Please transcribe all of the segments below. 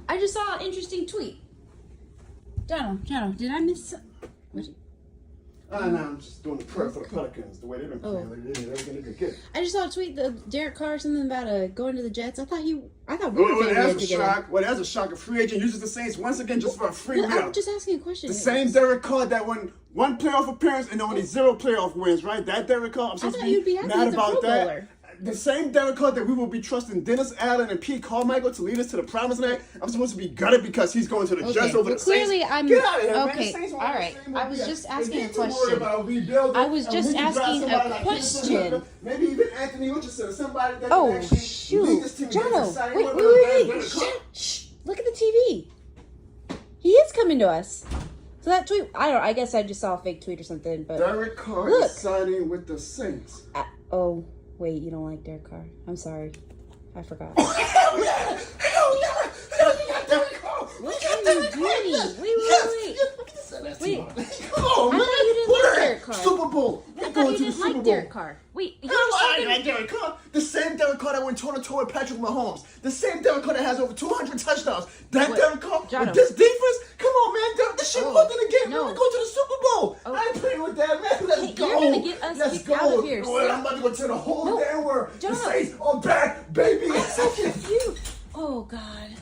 I just saw an interesting tweet. Jono, did I miss something? No, I'm just doing the prayer for the Pelicans. The way they've been playing lately, they're going to get. I just saw a tweet that Derek Carr something about going to the Jets. I thought we were that's a shock. Well, that's a shock. A free agent uses the Saints once again just for a free meal. I'm just asking a question. The same Derek Carr that won one playoff appearance and only 0 playoff wins, right? That Derek Carr. I'm supposed to be mad about that. The same Derek Carr that we will be trusting Dennis Allen and Pete Carmichael to lead us to the promised land. I'm supposed to be gutted because he's going to the Jets over the Saints. Clearly, I'm get out of here, okay. Man. All right. I was just asking a question. Maybe even Anthony Richardson or somebody that can actually lead this team. Jono, wait. Shh. Look at the TV. He is coming to us. So that tweet, I guess I just saw a fake tweet or something. But Derek Carr is signing with the Saints. Wait, you don't like Derek Carr? I'm sorry. I forgot. Hell yeah! You got Derek Carr! What are you doing? Wait. Come on, man. I thought you didn't like Derek Carr. Super Bowl. I thought you didn't like Derek Carr. Wait, I didn't like Derek Carr. The same Derek Carr that went toe-to-toe with Patrick Mahomes. The same Derek Carr that has over 200 touchdowns. Derek Carr with this defense? Come on, man. This shit more than a game. We're going to go to the Super Bowl. I ain't playing with that, man. Let's go. You're going to get us kicked out of here. Well, I'm about to go tell the whole damn world. The Saints are back, baby. I'm so confused. Oh, God.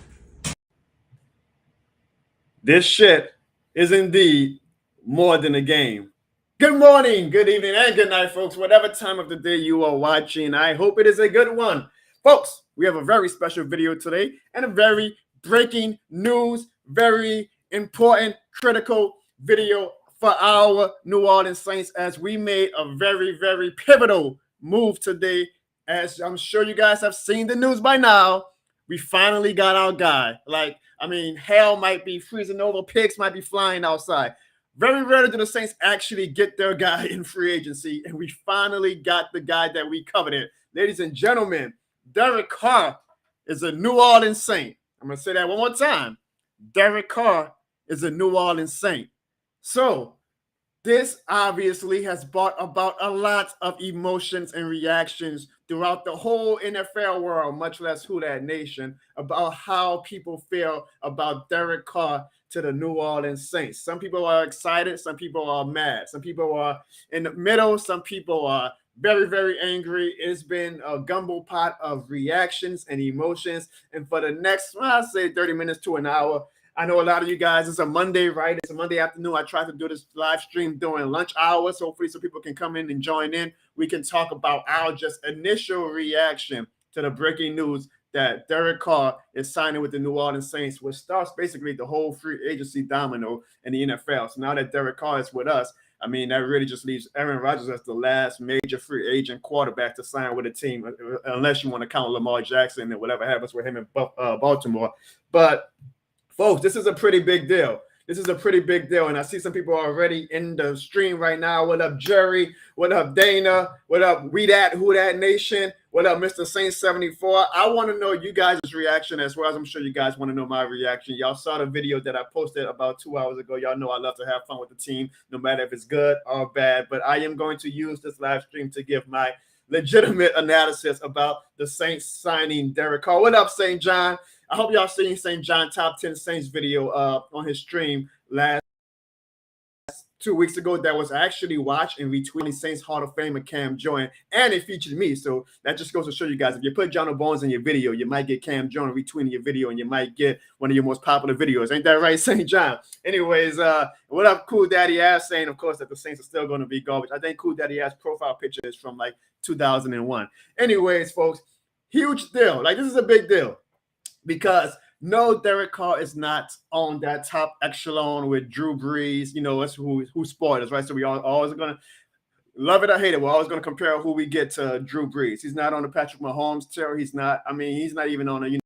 This shit is indeed more than a game. Good morning, good evening, and good night, folks. Whatever time of the day you are watching, I hope it is a good one. Folks, we have a very special video today and a very breaking news, very important, critical video for our New Orleans Saints as we made a very, very pivotal move today. As I'm sure you guys have seen the news by now, we finally got our guy. Hell might be freezing over, pigs might be flying outside. Very rarely do the Saints actually get their guy in free agency, and we finally got the guy that we coveted. Ladies and gentlemen, Derek Carr is a New Orleans Saint. I'm going to say that one more time. Derek Carr is a New Orleans Saint. So this obviously has brought about a lot of emotions and reactions throughout the whole NFL world, much less Who Dat Nation, about how people feel about Derek Carr to the New Orleans Saints. Some people are excited. Some people are mad. Some people are in the middle. Some people are very, very angry. It's been a gumbo pot of reactions and emotions. And for the next, I'll say 30 minutes to an hour, I know a lot of you guys, it's a Monday, right? It's a Monday afternoon. I tried to do this live stream during lunch hours. Hopefully some people can come in and join in. We can talk about our just initial reaction to the breaking news that Derek Carr is signing with the New Orleans Saints, which starts basically the whole free agency domino in the NFL. So now that Derek Carr is with us, that really just leaves Aaron Rodgers as the last major free agent quarterback to sign with a team, unless you want to count Lamar Jackson and whatever happens with him in Baltimore. But folks, this is a pretty big deal. And I see some people already in the stream right now. What up, Jerry? What up, Dana? What up, Who Dat Nation? What up, Mr. Saint 74? I want to know you guys' reaction as well as I'm sure you guys want to know my reaction. Y'all saw the video that I posted about 2 hours ago. Y'all know I love to have fun with the team, no matter if it's good or bad. But I am going to use this live stream to give my legitimate analysis about the Saints signing Derek Carr. What up, St. John? I hope y'all seen St. John Top 10 Saints video on his stream last 2 weeks ago that was actually watched and retweeted Saints Hall of Famer Cam Jordan, and it featured me. So that just goes to show you guys, if you put Jono Bones in your video, you might get Cam Jordan retweeting your video and you might get one of your most popular videos. Ain't that right, St. John? Anyways, what up, Cool Daddy Ass, saying, of course, that the Saints are still going to be garbage. I think Cool Daddy Ass profile picture is from 2001. Anyways, folks, huge deal. This is a big deal. Because no, Derek Carr is not on that top echelon with Drew Brees. You know, that's who spoiled us, right? So we always going to love it or hate it. We're always going to compare who we get to Drew Brees. He's not on the Patrick Mahomes tier. He's not even on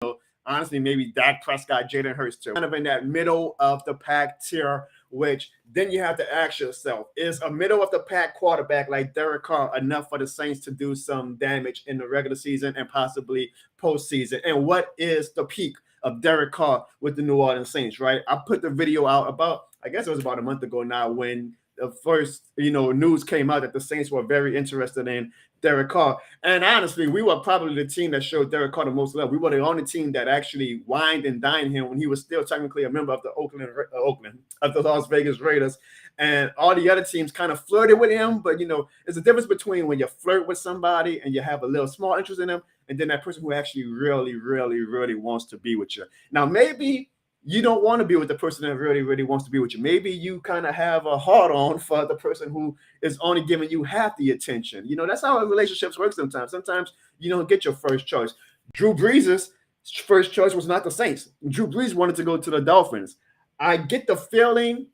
a, honestly, maybe Dak Prescott, Jalen Hurts tier. Kind of in that middle of the pack tier, which then you have to ask yourself, is a middle of the pack quarterback like Derek Carr enough for the Saints to do some damage in the regular season and possibly postseason? And what is the peak of Derek Carr with the New Orleans Saints, right? I put the video out I guess it was about a month ago now, when the first, news came out that the Saints were very interested in Derek Carr. And honestly, we were probably the team that showed Derek Carr the most love. We were the only team that actually wined and dined him when he was still technically a member of the of the Las Vegas Raiders. And all the other teams kind of flirted with him. But, there's a difference between when you flirt with somebody and you have a little small interest in them, and then that person who actually really, really, really wants to be with you. Now, maybe you don't want to be with the person that really, really wants to be with you. Maybe you kind of have a hard on for the person who is only giving you half the attention. That's how relationships work sometimes. Sometimes you don't get your first choice. Drew Brees' first choice was not the Saints. Drew Brees wanted to go to the Dolphins. I get the feeling,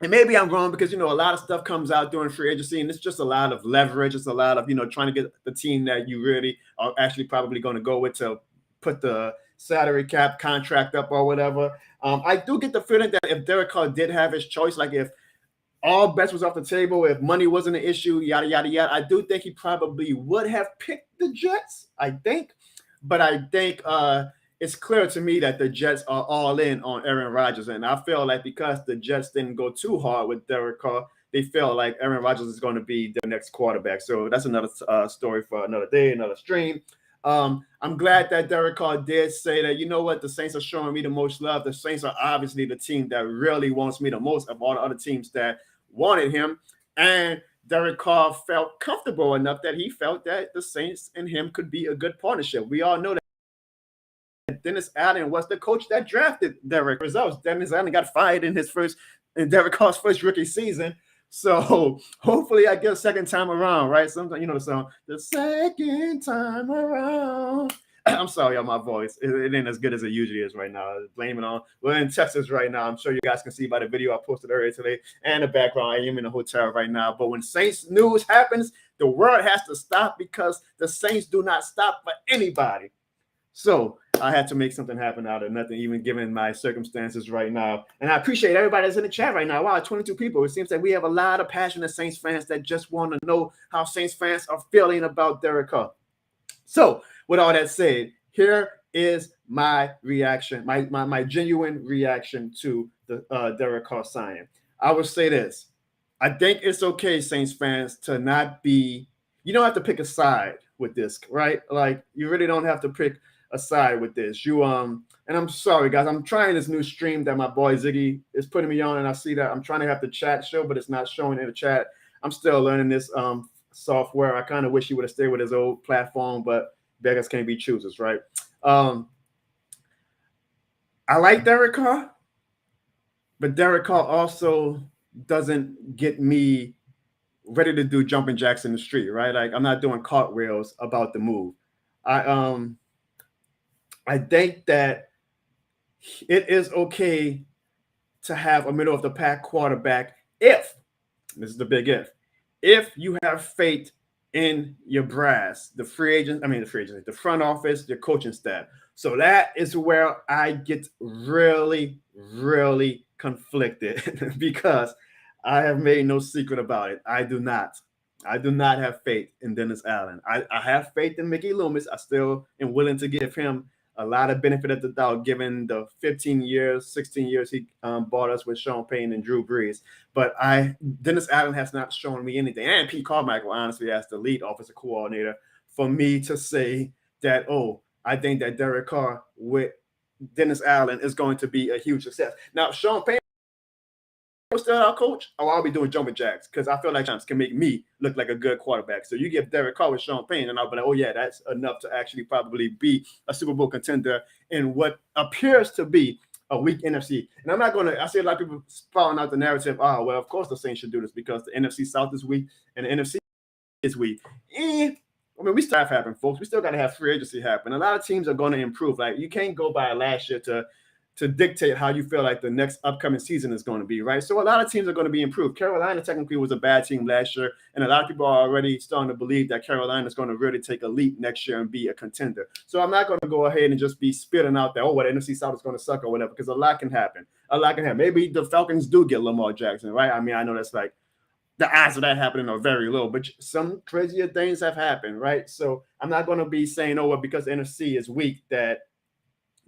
and maybe I'm wrong, because, a lot of stuff comes out during free agency, and it's just a lot of leverage. It's a lot of, trying to get the team that you really are actually probably going to go with to put the salary cap contract up or whatever. I do get the feeling that if Derek Carr did have his choice, like if all bets was off the table, if money wasn't an issue, yada, yada, yada, I do think he probably would have picked the Jets, I think. But I think it's clear to me that the Jets are all in on Aaron Rodgers. And I feel like because the Jets didn't go too hard with Derek Carr, they feel like Aaron Rodgers is going to be their next quarterback. So that's another story for another day, another stream. I'm glad that Derek Carr did say that, the Saints are showing me the most love. The Saints are obviously the team that really wants me the most of all the other teams that wanted him. And Derek Carr felt comfortable enough that he felt that the Saints and him could be a good partnership. We all know that Dennis Allen was the coach that drafted Derek. Results. Dennis Allen got fired in Derek Carr's first rookie season. So hopefully I get a second time around, right? Sometimes, the song, the second time around. I'm sorry on my voice. It ain't as good as it usually is right now. Blame it on. We're in Texas right now. I'm sure you guys can see by the video I posted earlier today and the background. I am in a hotel right now. But when Saints news happens, the world has to stop, because the Saints do not stop for anybody. So I had to make something happen out of nothing, even given my circumstances right now. And I appreciate everybody that's in the chat right now. Wow, 22 people. It seems that we have a lot of passionate Saints fans that just want to know how Saints fans are feeling about Derek Carr. So with all that said, here is my reaction, my genuine reaction to the Derek Carr signing. I would say this. I think it's okay, Saints fans, to not be, you don't have to pick a side with this, right? Like, you really don't have to pick a side with this. And I'm sorry, guys. I'm trying this new stream that my boy Ziggy is putting me on, and I see that I'm trying to have the chat show, but it's not showing in the chat. I'm still learning this software. I kind of wish he would have stayed with his old platform, but beggars can't be choosers, right? I like Derek Carr, but Derek Carr also doesn't get me ready to do jumping jacks in the street, right? Like, I'm not doing cartwheels about the move. I think that it is okay to have a middle of the pack quarterback if, this is the big if you have faith in your brass, the front office, your coaching staff. So that is where I get really, really conflicted because I have made no secret about it. I do not have faith in Dennis Allen. I have faith in Mickey Loomis. I still am willing to give him a lot of benefit of the doubt, given the 15 years, 16 years he bought us with Sean Payton and Drew Brees. But Dennis Allen has not shown me anything. And Pete Carmichael, honestly, as the lead offensive coordinator, for me to say that, I think that Derek Carr with Dennis Allen is going to be a huge success. Now, Sean Payton was still our coach, I'll be doing jumping jacks because I feel like Champs can make me look like a good quarterback. So you give Derek Carr with Sean Payton, and I'll be like, oh yeah, that's enough to actually probably be a Super Bowl contender in what appears to be a weak NFC. And I'm not going to, I see a lot of people spouting out the narrative, well, of course the Saints should do this because the NFC South is weak and the NFC is weak. We still have happen, folks. We still got to have free agency happen. A lot of teams are going to improve. Like, you can't go by last year to dictate how you feel like the next upcoming season is going to be, right? So a lot of teams are going to be improved. Carolina technically was a bad team last year, and a lot of people are already starting to believe that Carolina is going to really take a leap next year and be a contender. So I'm not going to go ahead and just be spitting out that, the NFC South is going to suck or whatever, because a lot can happen. Maybe the Falcons do get Lamar Jackson, right? I mean, I know that's like the odds of that happening are very low, but some crazier things have happened, right? So I'm not going to be saying, because the NFC is weak that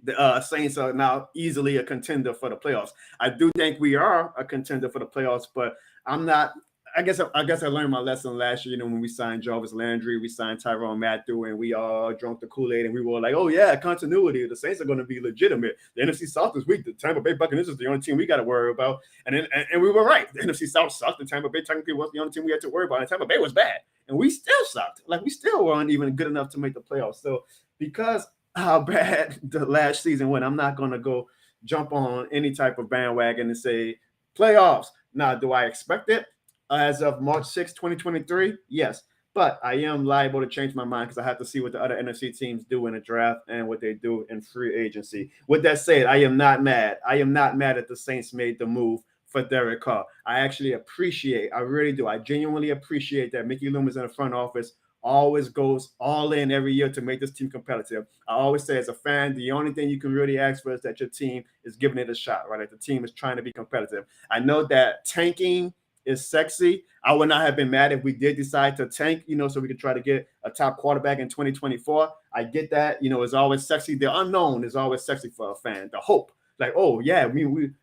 the Saints are now easily a contender for the playoffs. I do think we are a contender for the playoffs, but I'm not. I guess I learned my lesson last year. When we signed Jarvis Landry, we signed Tyrann Mathieu, and we all drank the Kool-Aid, and we were like, "Oh yeah, continuity. The Saints are going to be legitimate. The NFC South is weak. The Tampa Bay Buccaneers is the only team we got to worry about." And we were right. The NFC South sucked. The Tampa Bay technically was the only team we had to worry about. And Tampa Bay was bad, and we still sucked. Like we still weren't even good enough to make the playoffs. So because how bad the last season went, I'm not going to go jump on any type of bandwagon and say playoffs. Now, do I expect it? As of March 6, 2023, yes. But I am liable to change my mind because I have to see what the other NFC teams do in the draft and what they do in free agency. With that said, I am not mad. I am not mad that the Saints made the move for Derek Carr. I really do. I genuinely appreciate that Mickey Loomis in the front office always goes all in every year to make this team competitive. I always say as a fan, the only thing you can really ask for is that your team is giving it a shot, right? Like the team is trying to be competitive. I know that tanking is sexy. I would not have been mad if we did decide to tank, so we could try to get a top quarterback in 2024. I get that, it's always sexy. The unknown is always sexy for a fan. The hope, like, oh yeah,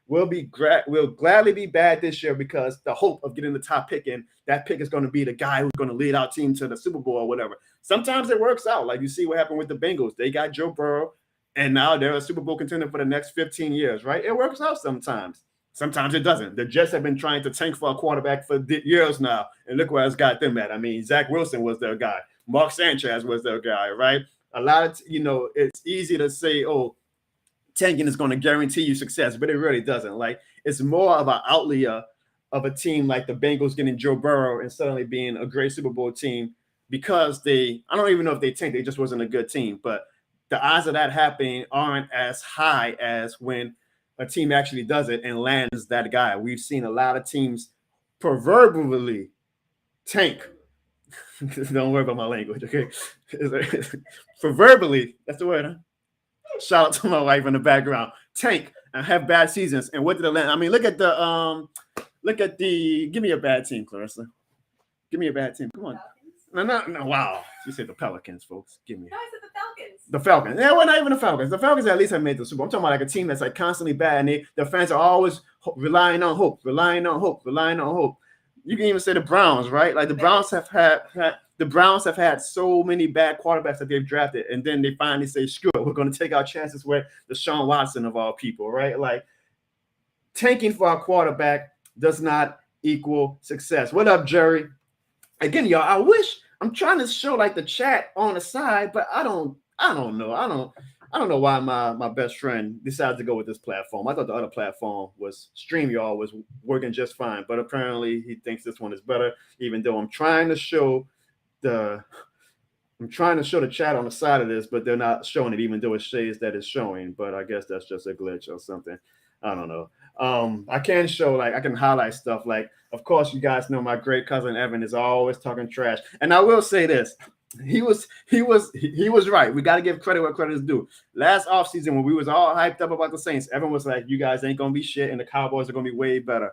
we'll gladly be bad this year because the hope of getting the top pick, and that pick is going to be the guy who's going to lead our team to the Super Bowl or whatever. Sometimes it works out. Like you see what happened with the Bengals. They got Joe Burrow, and now they're a Super Bowl contender for the next 15 years, right? It works out sometimes. Sometimes it doesn't. The Jets have been trying to tank for a quarterback for years now, and look where it's got them at. I mean, Zach Wilson was their guy. Mark Sanchez was their guy, right? A lot of, it's easy to say, oh, tanking is going to guarantee you success, but it really doesn't. Like, it's more of an outlier of a team like the Bengals getting Joe Burrow and suddenly being a great Super Bowl team because I don't even know if they tanked, they just wasn't a good team. But the odds of that happening aren't as high as when a team actually does it and lands that guy. We've seen a lot of teams proverbially tank. Don't worry about my language, okay? Proverbially, that's the word, huh? Shout out to my wife in the background. Tank and have bad seasons. And what did Atlanta? I mean, look at the. Give me a bad team, Clarissa. Give me a bad team. Come on. No. Wow. She said the Pelicans, folks. Give me. No, I said the Falcons. The Falcons. Yeah, well, not even the Falcons. The Falcons at least have made the Super Bowl. I'm talking about like a team that's like constantly bad, and the fans are always relying on hope. You can even say the Browns, right? Like the Browns have had so many bad quarterbacks that they've drafted, and then they finally say, "Screw it, we're going to take our chances with Deshaun Watson of all people," right? Like tanking for our quarterback does not equal success. What up, Jerry? Again, y'all, I'm trying to show like the chat on the side, but I don't know. I don't know why my best friend decided to go with this platform. I thought the other platform was StreamYard was working just fine, but apparently he thinks this one is better, even though I'm trying to show the chat on the side of this, but they're not showing it, even though it says that it's showing. But I guess that's just a glitch or something. I don't know. I can show, like, I can highlight stuff. Like, of course, you guys know my great cousin Evan is always talking trash. And I will say this. He was right. We got to give credit where credit is due. Last offseason, when we was all hyped up about the Saints, Evan was like, you guys ain't going to be shit, and the Cowboys are going to be way better.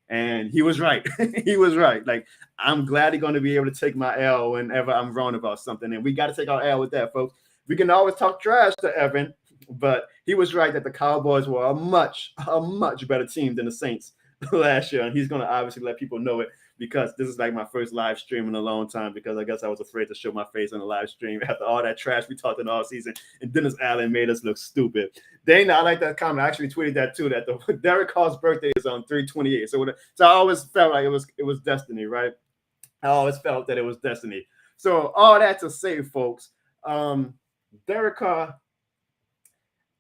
And he was right. He was right. Like, I'm glad he's going to be able to take my L whenever I'm wrong about something. And we got to take our L with that, folks. We can always talk trash to Evan, but he was right that the Cowboys were a much better team than the Saints last year. And he's going to obviously let people know it, because this is like my first live stream in a long time, because I guess I was afraid to show my face on the live stream after all that trash we talked in all season. And Dennis Allen made us look stupid. Dana, I like that comment. I actually tweeted that too, that the Derek Carr's birthday is on 3/28. So I always felt like it was destiny, right? I always felt that it was destiny. So all that to say, folks, Derek Carr,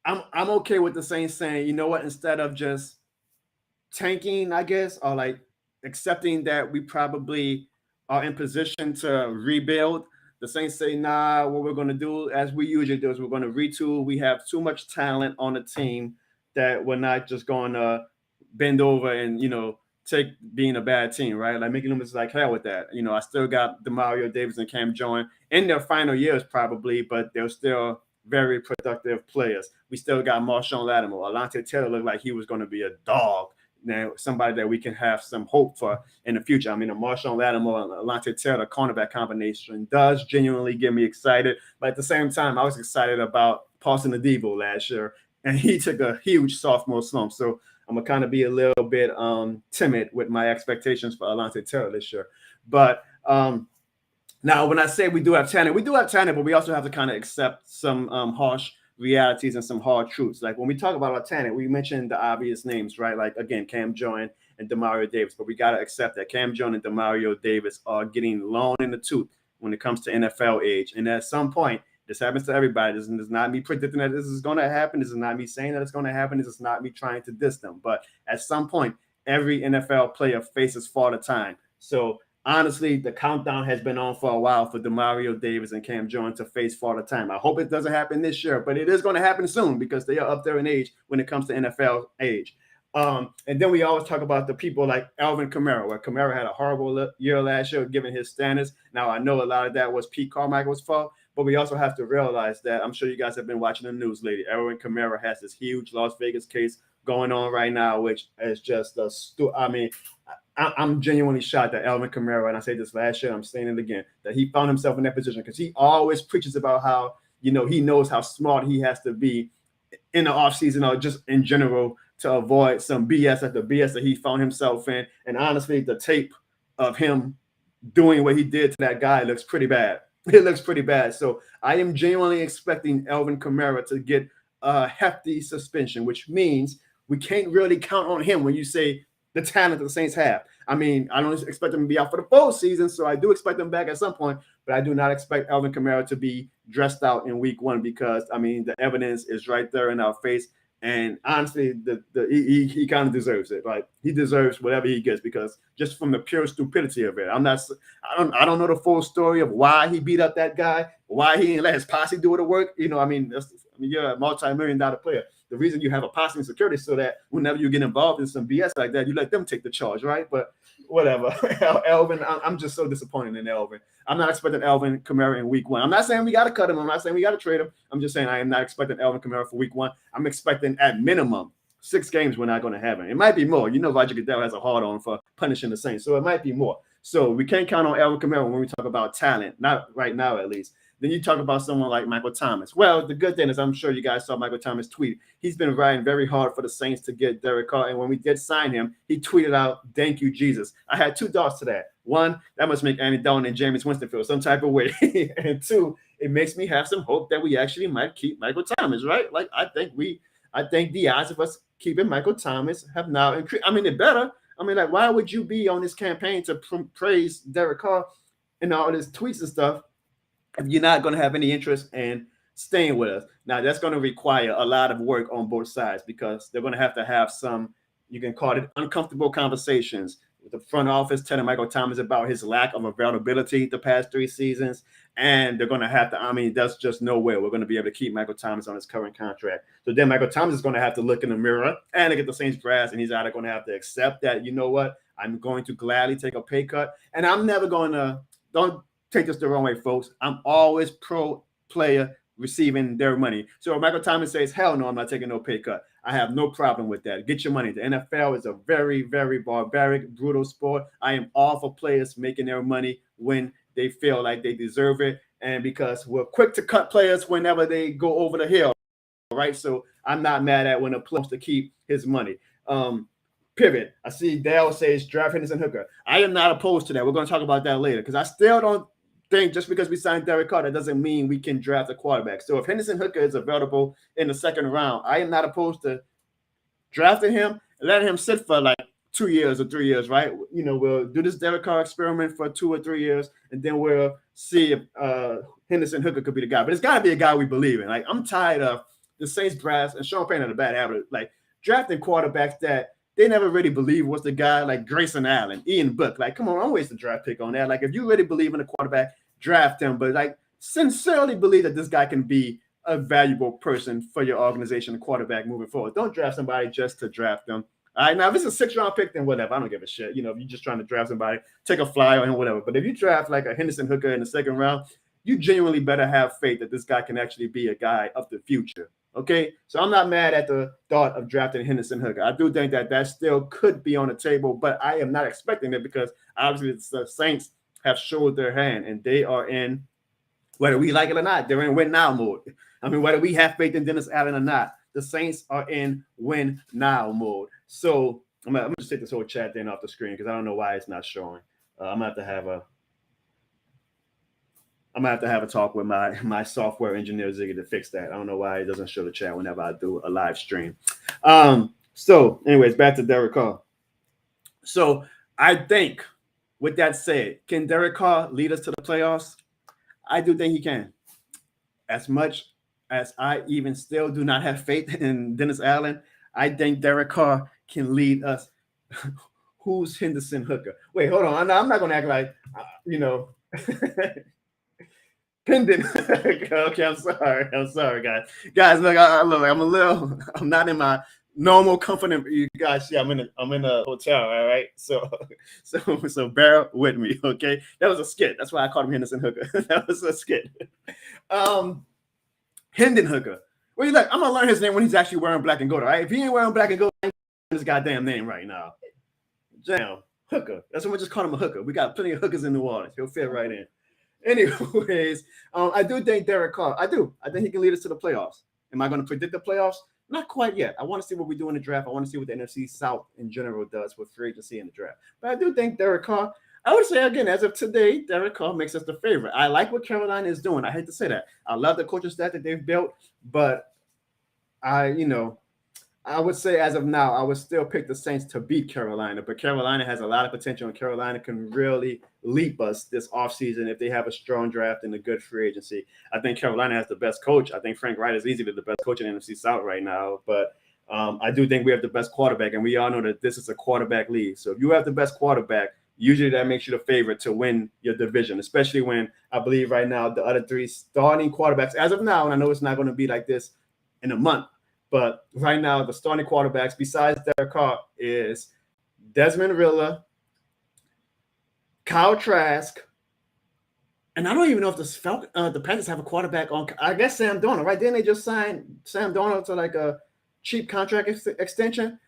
I'm okay with the Saints saying, you know what, instead of just tanking, I guess, or like accepting that we probably are in position to rebuild, the Saints say, nah, what we're going to do, as we usually do, is we're going to retool. We have too much talent on the team that we're not just going to bend over and, take being a bad team, right? Like Mickey Loomis is like, hell with that. I still got DeMario Davis and Cam Jones in their final years probably, but they're still very productive players. We still got Marshawn Lattimore. Alontae Taylor looked like he was going to be a dog. Now, somebody that we can have some hope for in the future. I mean, a Marshawn Lattimore and Alontae Taylor cornerback combination does genuinely get me excited. But at the same time, I was excited about Paulson Adebo last year, and he took a huge sophomore slump. So I'm gonna kind of be a little bit timid with my expectations for Alontae Taylor this year. But now, when I say we do have talent, but we also have to kind of accept some harsh realities and some hard truths. Like when we talk about our talent, we mentioned the obvious names, right? Like again, Cam Jordan and Demario Davis. But we got to accept that Cam Jordan and Demario Davis are getting long in the tooth when it comes to NFL age. And at some point, this happens to everybody. This is not me predicting that this is going to happen. This is not me saying that it's going to happen. This is not me trying to diss them. But at some point, every NFL player faces father time. So honestly, the countdown has been on for a while for Demario Davis and Cam Jordan to face father time. I hope it doesn't happen this year, but it is going to happen soon because they are up there in age when it comes to NFL age. And then we always talk about the people like Alvin Kamara, where Kamara had a horrible year last year given his standards. Now, I know a lot of that was Pete Carmichael's fault, but we also have to realize that I'm sure you guys have been watching the news lately. Alvin Kamara has this huge Las Vegas case going on right now, which is just I'm genuinely shocked that Alvin Kamara, and I said this last year, I'm saying it again, that he found himself in that position because he always preaches about how, he knows how smart he has to be in the offseason or just in general to avoid some BS at the BS that he found himself in. And honestly, the tape of him doing what he did to that guy looks pretty bad. It looks pretty bad. So I am genuinely expecting Alvin Kamara to get a hefty suspension, which means we can't really count on him when you say the talent that the Saints have. I mean, I don't expect him to be out for the full season, so I do expect him back at some point, but I do not expect Alvin Kamara to be dressed out in week 1 because, I mean, the evidence is right there in our face. And honestly, he kind of deserves it. Like he deserves whatever he gets because just from the pure stupidity of it. I don't know the full story of why he beat up that guy, why he didn't let his posse do the work. You're a multi-million-dollar player. The reason you have a posse and security so that whenever you get involved in some BS like that, you let them take the charge, right? But whatever. Alvin, I'm just so disappointed in Alvin. I'm not expecting Alvin Kamara in week 1. I'm not saying we got to cut him. I'm not saying we got to trade him. I'm just saying I am not expecting Alvin Kamara for week 1. I'm expecting at minimum 6 games we're not going to have him. It might be more. Roger Goodell has a hard on for punishing the Saints, so it might be more. So we can't count on Alvin Kamara when we talk about talent, not right now at least. Then you talk about someone like Michael Thomas. Well, the good thing is I'm sure you guys saw Michael Thomas tweet. He's been riding very hard for the Saints to get Derek Carr. And when we did sign him, he tweeted out, "Thank you, Jesus." I had 2 thoughts to that. 1, that must make Andy Dalton and Jameis Winston feel some type of way. And 2, it makes me have some hope that we actually might keep Michael Thomas, right? Like I think the odds of us keeping Michael Thomas have now increased. I mean, they're better. I mean, like, why would you be on this campaign to praise Derek Carr and all his tweets and stuff if you're not going to have any interest in staying with us? Now, that's going to require a lot of work on both sides because they're going to have some, you can call it uncomfortable conversations with the front office telling Michael Thomas about his lack of availability the past 3 seasons. And they're going to have to, that's just no way we're going to be able to keep Michael Thomas on his current contract. So then Michael Thomas is going to have to look in the mirror and look at the Saints grass, and he's either going to have to accept that, you know what, I'm going to gladly take a pay cut. And I'm never going to, don't take this the wrong way, folks. I'm always pro player receiving their money. So if Michael Thomas says, hell no, I'm not taking no pay cut, I have no problem with that. Get your money. The NFL is a very, very barbaric, brutal sport. I am all for players making their money when they feel like they deserve it. And because we're quick to cut players whenever they go over the hill, right? So I'm not mad at when a player wants to keep his money. Pivot. I see Dale says draft Henderson Hooker. I am not opposed to that. We're going to talk about that later because I still don't think just because we signed Derek Carr, that doesn't mean we can draft a quarterback. So if Henderson Hooker is available in the 2nd round, I am not opposed to drafting him and letting him sit for like 2 years or 3 years, right? We'll do this Derek Carr experiment for 2 or 3 years, and then we'll see if Henderson Hooker could be the guy. But it's got to be a guy we believe in. Like, I'm tired of the Saints drafts, and Sean Payne had a bad habit, like drafting quarterbacks that they never really believe was the guy, like Grayson Allen, Ian Book. Like, come on, don't waste a draft pick on that. Like, if you really believe in a quarterback, draft him. But, like, sincerely believe that this guy can be a valuable person for your organization, a quarterback moving forward. Don't draft somebody just to draft them. All right, now if it's a 6th-round pick, then whatever. I don't give a shit. If you're just trying to draft somebody, take a flyer on him, whatever. But if you draft like a Henderson Hooker in the 2nd round, you genuinely better have faith that this guy can actually be a guy of the future. Okay, so I'm not mad at the thought of drafting Henderson Hooker. I do think that still could be on the table, but I am not expecting it because obviously the Saints have showed their hand and they are in Whether we like it or not, they're in win now mode. I mean, whether we have faith in Dennis Allen or not, the Saints are in win now mode. So I'm gonna just take this whole chat thing off the screen because I don't know why it's not showing. I'm gonna have to have a talk with my software engineer Ziggy to fix that. I don't know why it doesn't show the chat whenever I do a live stream. So anyways, back to Derek Carr. So I think with that said, can Derek Carr lead us to the playoffs? I do think he can. As much as I even still do not have faith in Dennis Allen, I think Derek Carr can lead us. Who's Henderson Hooker? Wait, hold on. I'm not going to act like, Hendon. Okay, I'm sorry, guys. Guys, look, I'm not in my normal comfort. You guys see, I'm in a hotel, all right? So bear with me, okay? That was a skit. That's why I called him Henderson Hooker. That was a skit. Hendon Hooker. Well, you like, I'm gonna learn his name when he's actually wearing black and gold, all right? If he ain't wearing black and gold, I ain't his goddamn name right now. Damn, Hooker. That's what we just call him, a hooker. We got plenty of hookers in New Orleans. He'll fit right in. Anyways, I do think Derek Carr. I think he can lead us to the playoffs. Am I going to predict the playoffs? Not quite yet. I want to see what we do in the draft. I want to see what the NFC South in general does with free agency in the draft. But I do think Derek Carr. I would say again, as of today, Derek Carr makes us the favorite. I like what Carolina is doing. I hate to say that. I love the coaching staff that they've built, but I would say as of now, I would still pick the Saints to beat Carolina, but Carolina has a lot of potential, and Carolina can really leap us this offseason if they have a strong draft and a good free agency. I think Carolina has the best coach. I think Frank Wright is easily the best coach in NFC South right now, but I do think we have the best quarterback, and we all know that this is a quarterback league. So if you have the best quarterback, usually that makes you the favorite to win your division, especially when I believe right now the other three starting quarterbacks, as of now, and I know it's not going to be like this in a month, but right now, the starting quarterbacks besides Derek Carr is Desmond Ridder, Kyle Trask, and I don't even know if the Panthers have a quarterback on. I guess Sam Darnold, right? Didn't they just sign Sam Darnold to like a cheap contract extension?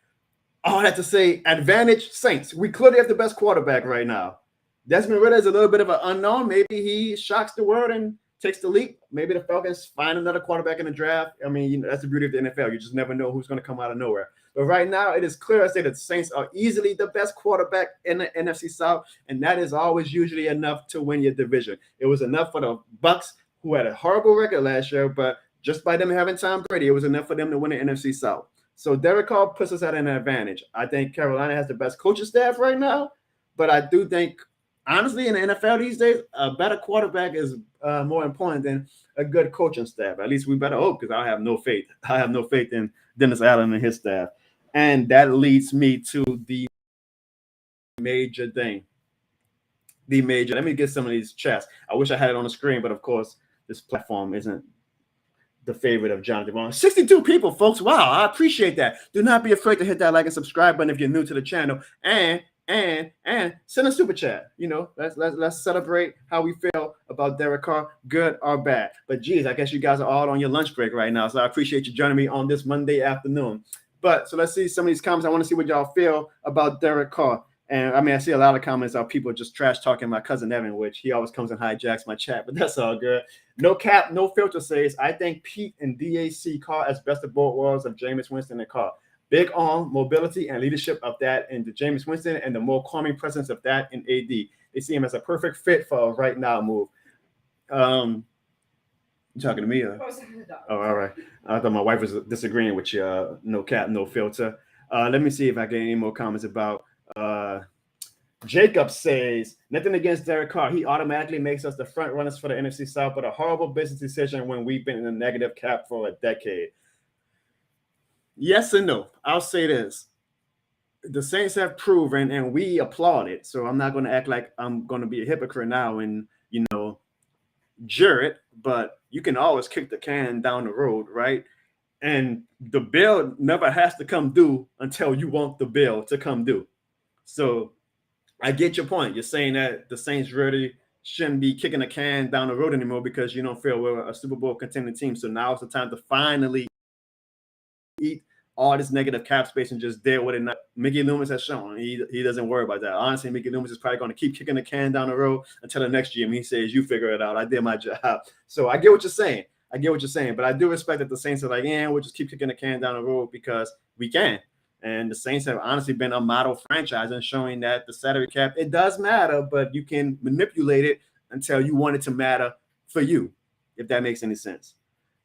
All that to say, advantage Saints. We clearly have the best quarterback right now. Desmond Ridder is a little bit of an unknown. Maybe he shocks the world and takes the leap. Maybe the Falcons find another quarterback in the draft. I mean, that's the beauty of the NFL. You just never know who's going to come out of nowhere. But right now, it is clear as day that the Saints are easily the best quarterback in the NFC South, and that is always usually enough to win your division. It was enough for the Bucs, who had a horrible record last year, but just by them having Tom Brady, it was enough for them to win the NFC South. So Derek Carr puts us at an advantage. I think Carolina has the best coaching staff right now, but I do think, honestly, in the NFL these days, a better quarterback is more important than a good coaching staff. At least we better hope, because I have no faith. I have no faith in Dennis Allen and his staff. And that leads me to the major thing. Let me get some of these chats. I wish I had it on the screen, but of course, this platform isn't the favorite of Jonathan Barnes. 62 people, folks. Wow, I appreciate that. Do not be afraid to hit that like and subscribe button if you're new to the channel. And send a super chat. Let's celebrate how we feel about Derek Carr, good or bad. But geez, I guess you guys are all on your lunch break right now, so I appreciate you joining me on this Monday afternoon. But so let's see some of these comments. I want to see what y'all feel about Derek Carr. And I mean, I see a lot of comments of people just trash talking my cousin Evan, which he always comes and hijacks my chat, but that's all good. No cap, no filter says, I think Pete and DAC Carr as best of both worlds of Jameis Winston and Carr. Big arm, mobility, and leadership of that in the Jameis Winston, and the more calming presence of that in AD. They see him as a perfect fit for a right now move. You talking to me? Oh, all right. I thought my wife was disagreeing with you. No cap, no filter. Let me see if I get any more comments about. Jacob says, nothing against Derek Carr. He automatically makes us the front runners for the NFC South, but a horrible business decision when we've been in a negative cap for a decade. Yes and no. I'll say this. The Saints have proven, and we applaud it. So I'm not going to act like I'm going to be a hypocrite now and, Jared, but you can always kick the can down the road, right? And the bill never has to come due until you want the bill to come due. So I get your point. You're saying that the Saints really shouldn't be kicking the can down the road anymore because you don't feel we're a Super Bowl contending team. So now it's the time to finally eat all this negative cap space and just deal with it. Mickey Loomis has shown he doesn't worry about that. Honestly, Mickey Loomis is probably going to keep kicking the can down the road until the next GM. He says, "You figure it out. I did my job." So I get what you're saying. But I do respect that the Saints are like, "Yeah, we'll just keep kicking the can down the road because we can." And the Saints have honestly been a model franchise and showing that the salary cap, it does matter, but you can manipulate it until you want it to matter for you, if that makes any sense.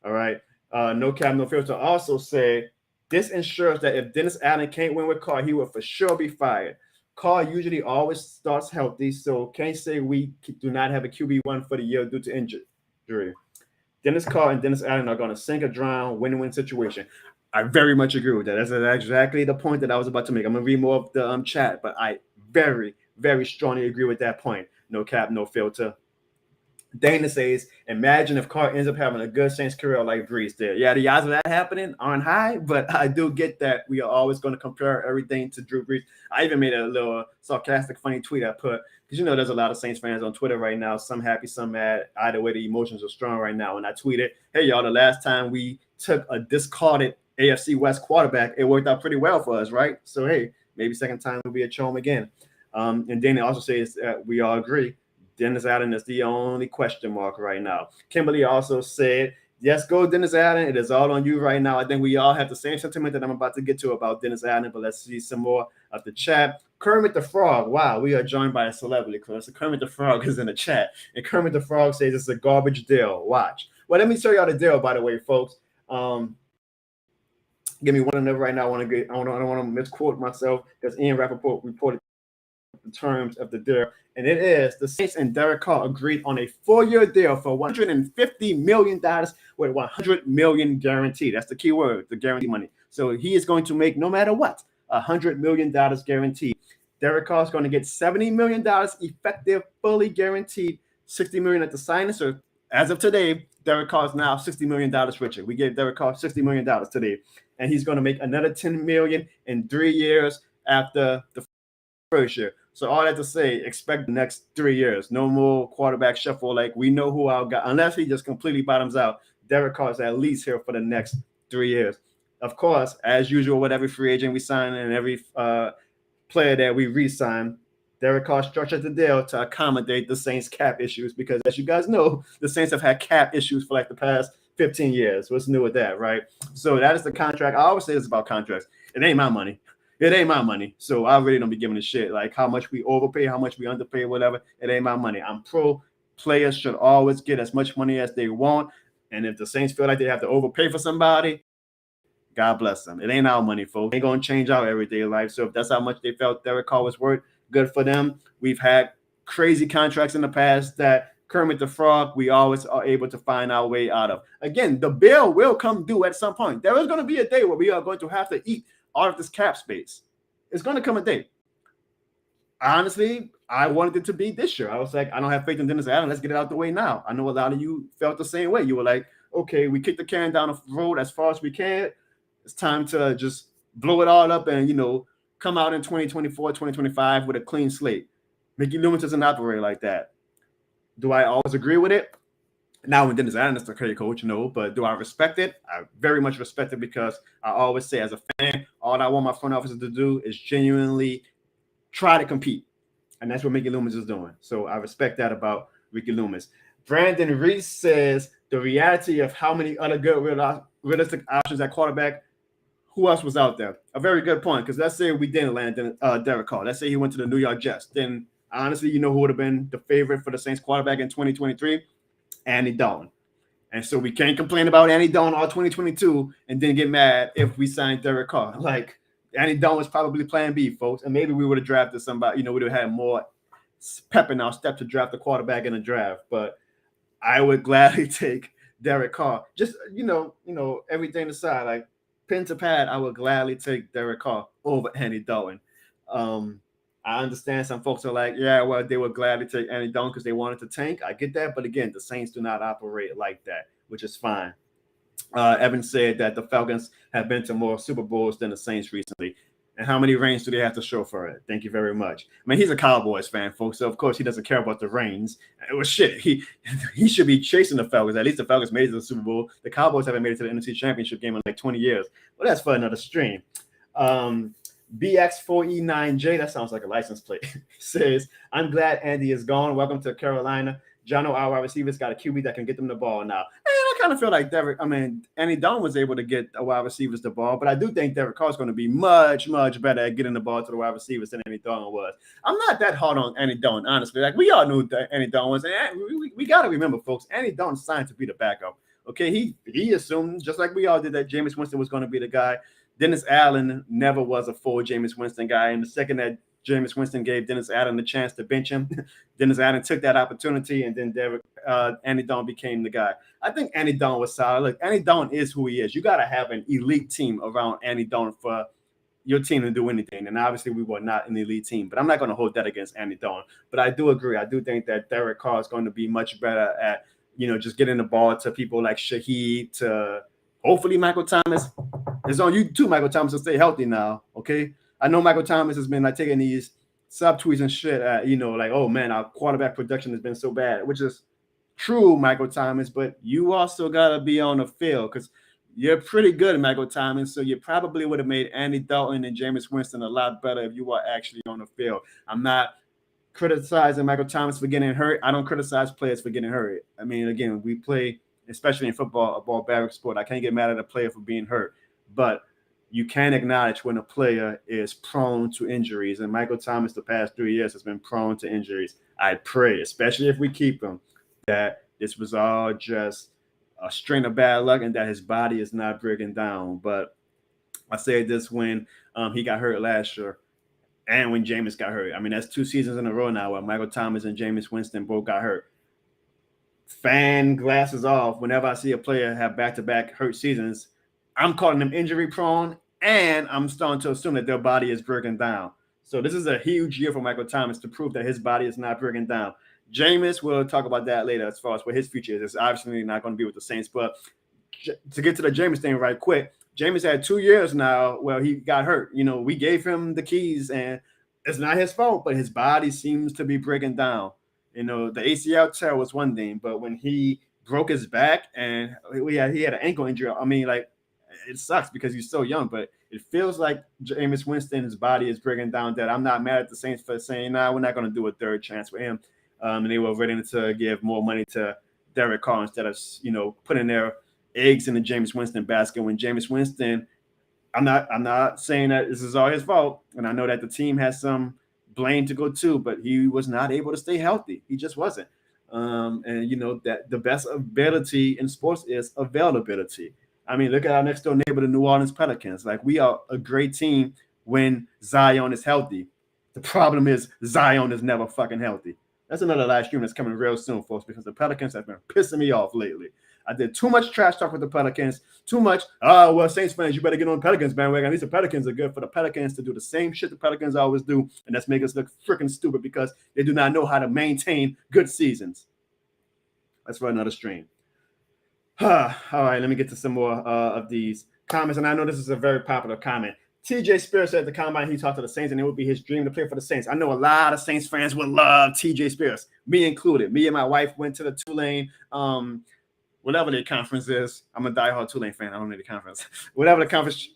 All right. No Cap, No Filter also said, this ensures that if Dennis Allen can't win with Carr, he will for sure be fired. Carr usually always starts healthy, so can't say we do not have a QB1 for the year due to injury. Dennis Carr and Dennis Allen are going to sink or drown, win-win situation. I very much agree with that. That's exactly the point that I was about to make. I'm going to read more of the chat, but I very, very strongly agree with that point. No Cap, No Filter. Dana says, imagine if Carr ends up having a good Saints career like Brees did. Yeah, the odds of that happening aren't high, but I do get that we are always going to compare everything to Drew Brees. I even made a little sarcastic, funny tweet I put, because there's a lot of Saints fans on Twitter right now, some happy, some mad. Either way, the emotions are strong right now. And I tweeted, hey, y'all, the last time we took a discarded AFC West quarterback, it worked out pretty well for us, right? So, hey, maybe second time will be a charm again. And Dana also says we all agree. Dennis Allen is the only question mark right now. Kimberly also said, yes, go Dennis Allen. It is all on you right now. I think we all have the same sentiment that I'm about to get to about Dennis Allen, but let's see some more of the chat. Kermit the Frog. Wow, we are joined by a celebrity, Chris. Kermit the Frog is in the chat. And Kermit the Frog says it's a garbage deal. Watch. Well, let me show y'all the deal, by the way, folks. Give me one another right now. I don't want to misquote myself because Ian Rappaport reported the terms of the deal, and it is the Saints and Derek Carr agreed on a 4-year deal for $150 million with $100 million guaranteed. That's the key word, the guarantee money. So he is going to make, no matter what, $100 million guaranteed. Derek Carr is going to get $70 million effective, fully guaranteed, $60 million at the signing. So as of today, Derek Carr is now $60 million richer. We gave Derek Carr $60 million today, and he's going to make another $10 million in 3 years after the first year. So all that to say, expect the next 3 years. No more quarterback shuffle. Like, we know who our guy, unless he just completely bottoms out. Derek Carr is at least here for the next 3 years. Of course, as usual with every free agent we sign and every player that we re-sign, Derek Carr structured the deal to accommodate the Saints cap issues because, as you guys know, the Saints have had cap issues for like the past 15 years. What's new with that, right? So that is the contract. I always say this about contracts. It ain't my money. It ain't my money. So I really don't be giving a shit like how much we overpay, how much we underpay, whatever. It ain't my money. I'm pro. Players should always get as much money as they want. And if the Saints feel like they have to overpay for somebody, God bless them. It ain't our money, folks. It ain't going to change our everyday life. So if that's how much they felt Derek Carr was worth, good for them. We've had crazy contracts in the past that Kermit the Frog, we always are able to find our way out of. Again, the bill will come due at some point. There is going to be a day where we are going to have to eat out of this cap space. It's going to come a day. Honestly, I wanted it to be this year. I was like, I don't have faith in Dennis Allen. Let's get it out the way now. I know a lot of you felt the same way. You were like, okay, we kicked the can down the road as far as we can. It's time to just blow it all up and, come out in 2024, 2025 with a clean slate. Mickey Loomis doesn't operate like that. Do I always agree with it? Now, when Dennis Allen is the head coach, but do I respect it? I very much respect it because I always say, as a fan, all I want my front office to do is genuinely try to compete. And that's what Mickey Loomis is doing. So I respect that about Mickey Loomis. Brandon Reese says the reality of how many other good realistic options at quarterback, who else was out there? A very good point, because let's say we didn't land Derek Carr. Let's say he went to the New York Jets. Then, honestly, who would have been the favorite for the Saints quarterback in 2023? Andy Dalton. And so we can't complain about Andy Dalton all 2022 and then get mad if we signed Derek Carr. Like, Andy Dalton was probably plan B, folks. And maybe we would have drafted somebody, we would have had more pep in our step to draft a quarterback in the draft. But I would gladly take Derek Carr. Just, everything aside, like pen to pad, I would gladly take Derek Carr over Andy Dalton. I understand some folks are like, yeah, well, they would gladly take Andy Dalton because they wanted to tank. I get that. But again, the Saints do not operate like that, which is fine. Evan said that the Falcons have been to more Super Bowls than the Saints recently. And how many rings do they have to show for it? Thank you very much. I mean, he's a Cowboys fan, folks, so of course he doesn't care about the rings. Well, shit, he should be chasing the Falcons. At least the Falcons made it to the Super Bowl. The Cowboys haven't made it to the NFC Championship game in like 20 years. Well, that's for another stream. BX4E9J, that sounds like a license plate, says, I'm glad Andy is gone. Welcome to Carolina. Jono, our wide receivers got a QB that can get them the ball now. And I kind of feel like Andy Dalton was able to get a wide receivers the ball, but I do think Derek Carr is going to be much, much better at getting the ball to the wide receivers than Andy Dalton was. I'm not that hard on Andy Dalton, honestly. Like, we all knew that Andy Dalton was. And we got to remember, folks, Andy Dalton signed to be the backup. Okay, he assumed, just like we all did, that Jameis Winston was going to be the guy. Dennis Allen never was a full Jameis Winston guy. And the second that Jameis Winston gave Dennis Allen the chance to bench him, Dennis Allen took that opportunity, and then Andy Dalton became the guy. I think Andy Dalton was solid. Look, Andy Dalton is who he is. You got to have an elite team around Andy Dalton for your team to do anything. And obviously, we were not an elite team, but I'm not going to hold that against Andy Dalton. But I do agree. I do think that Derek Carr is going to be much better at, just getting the ball to people like Shaheed, to hopefully Michael Thomas. It's on you too, Michael Thomas, to stay healthy now, okay? I know Michael Thomas has been like taking these subtweets and shit at, like, oh man, our quarterback production has been so bad, which is true, Michael Thomas, but you also got to be on the field because you're pretty good, Michael Thomas, so you probably would have made Andy Dalton and Jameis Winston a lot better if you were actually on the field. I'm not criticizing Michael Thomas for getting hurt. I don't criticize players for getting hurt. I mean, again, we play, especially in football, a barbaric sport. I can't get mad at a player for being hurt, but you can acknowledge when a player is prone to injuries. And Michael Thomas, the past 3 years, has been prone to injuries. I pray, especially if we keep him, that this was all just a string of bad luck and that his body is not breaking down. But I said this when he got hurt last year and when Jameis got hurt. I mean, that's 2 seasons in a row now where Michael Thomas and Jameis Winston both got hurt. Fan glasses off. Whenever I see a player have back-to-back hurt seasons, I'm calling them injury prone, and I'm starting to assume that their body is breaking down. So this is a huge year for Michael Thomas to prove that his body is not breaking down. Jameis, we'll talk about that later as far as what his future is. It's obviously not going to be with the Saints, but to get to the Jameis thing right quick, Jameis had 2 years now where he got hurt. We gave him the keys, and it's not his fault, but his body seems to be breaking down. The ACL tear was one thing, but when he broke his back and he had an ankle injury, I mean, like, it sucks because he's so young, but it feels like Jameis Winston, his body is breaking down. That I'm not mad at the Saints for saying, nah, we're not going to do a third chance for him. And they were ready to give more money to Derek Carr instead of, putting their eggs in the Jameis Winston basket. When Jameis Winston, I'm not saying that this is all his fault. And I know that the team has some blame to go to, but he was not able to stay healthy. He just wasn't. And that the best ability in sports is availability. I mean, look at our next door neighbor, the New Orleans Pelicans. Like, we are a great team when Zion is healthy. The problem is Zion is never fucking healthy. That's another live stream that's coming real soon, folks, because the Pelicans have been pissing me off lately. I did too much trash talk with the Pelicans, too much, Saints fans, you better get on Pelicans bandwagon. At least the Pelicans are good for the Pelicans to do the same shit the Pelicans always do, and that's make us look freaking stupid because they do not know how to maintain good seasons. That's for another stream. All right, let me get to some more of these comments. And I know this is a very popular comment. TJ Spears said at the combine he talked to the Saints and it would be his dream to play for the Saints. I know a lot of Saints fans would love TJ Spears, me included. Me and my wife went to the Tulane, whatever the conference is. I'm a diehard Tulane fan. I don't need the conference. Whatever the conference,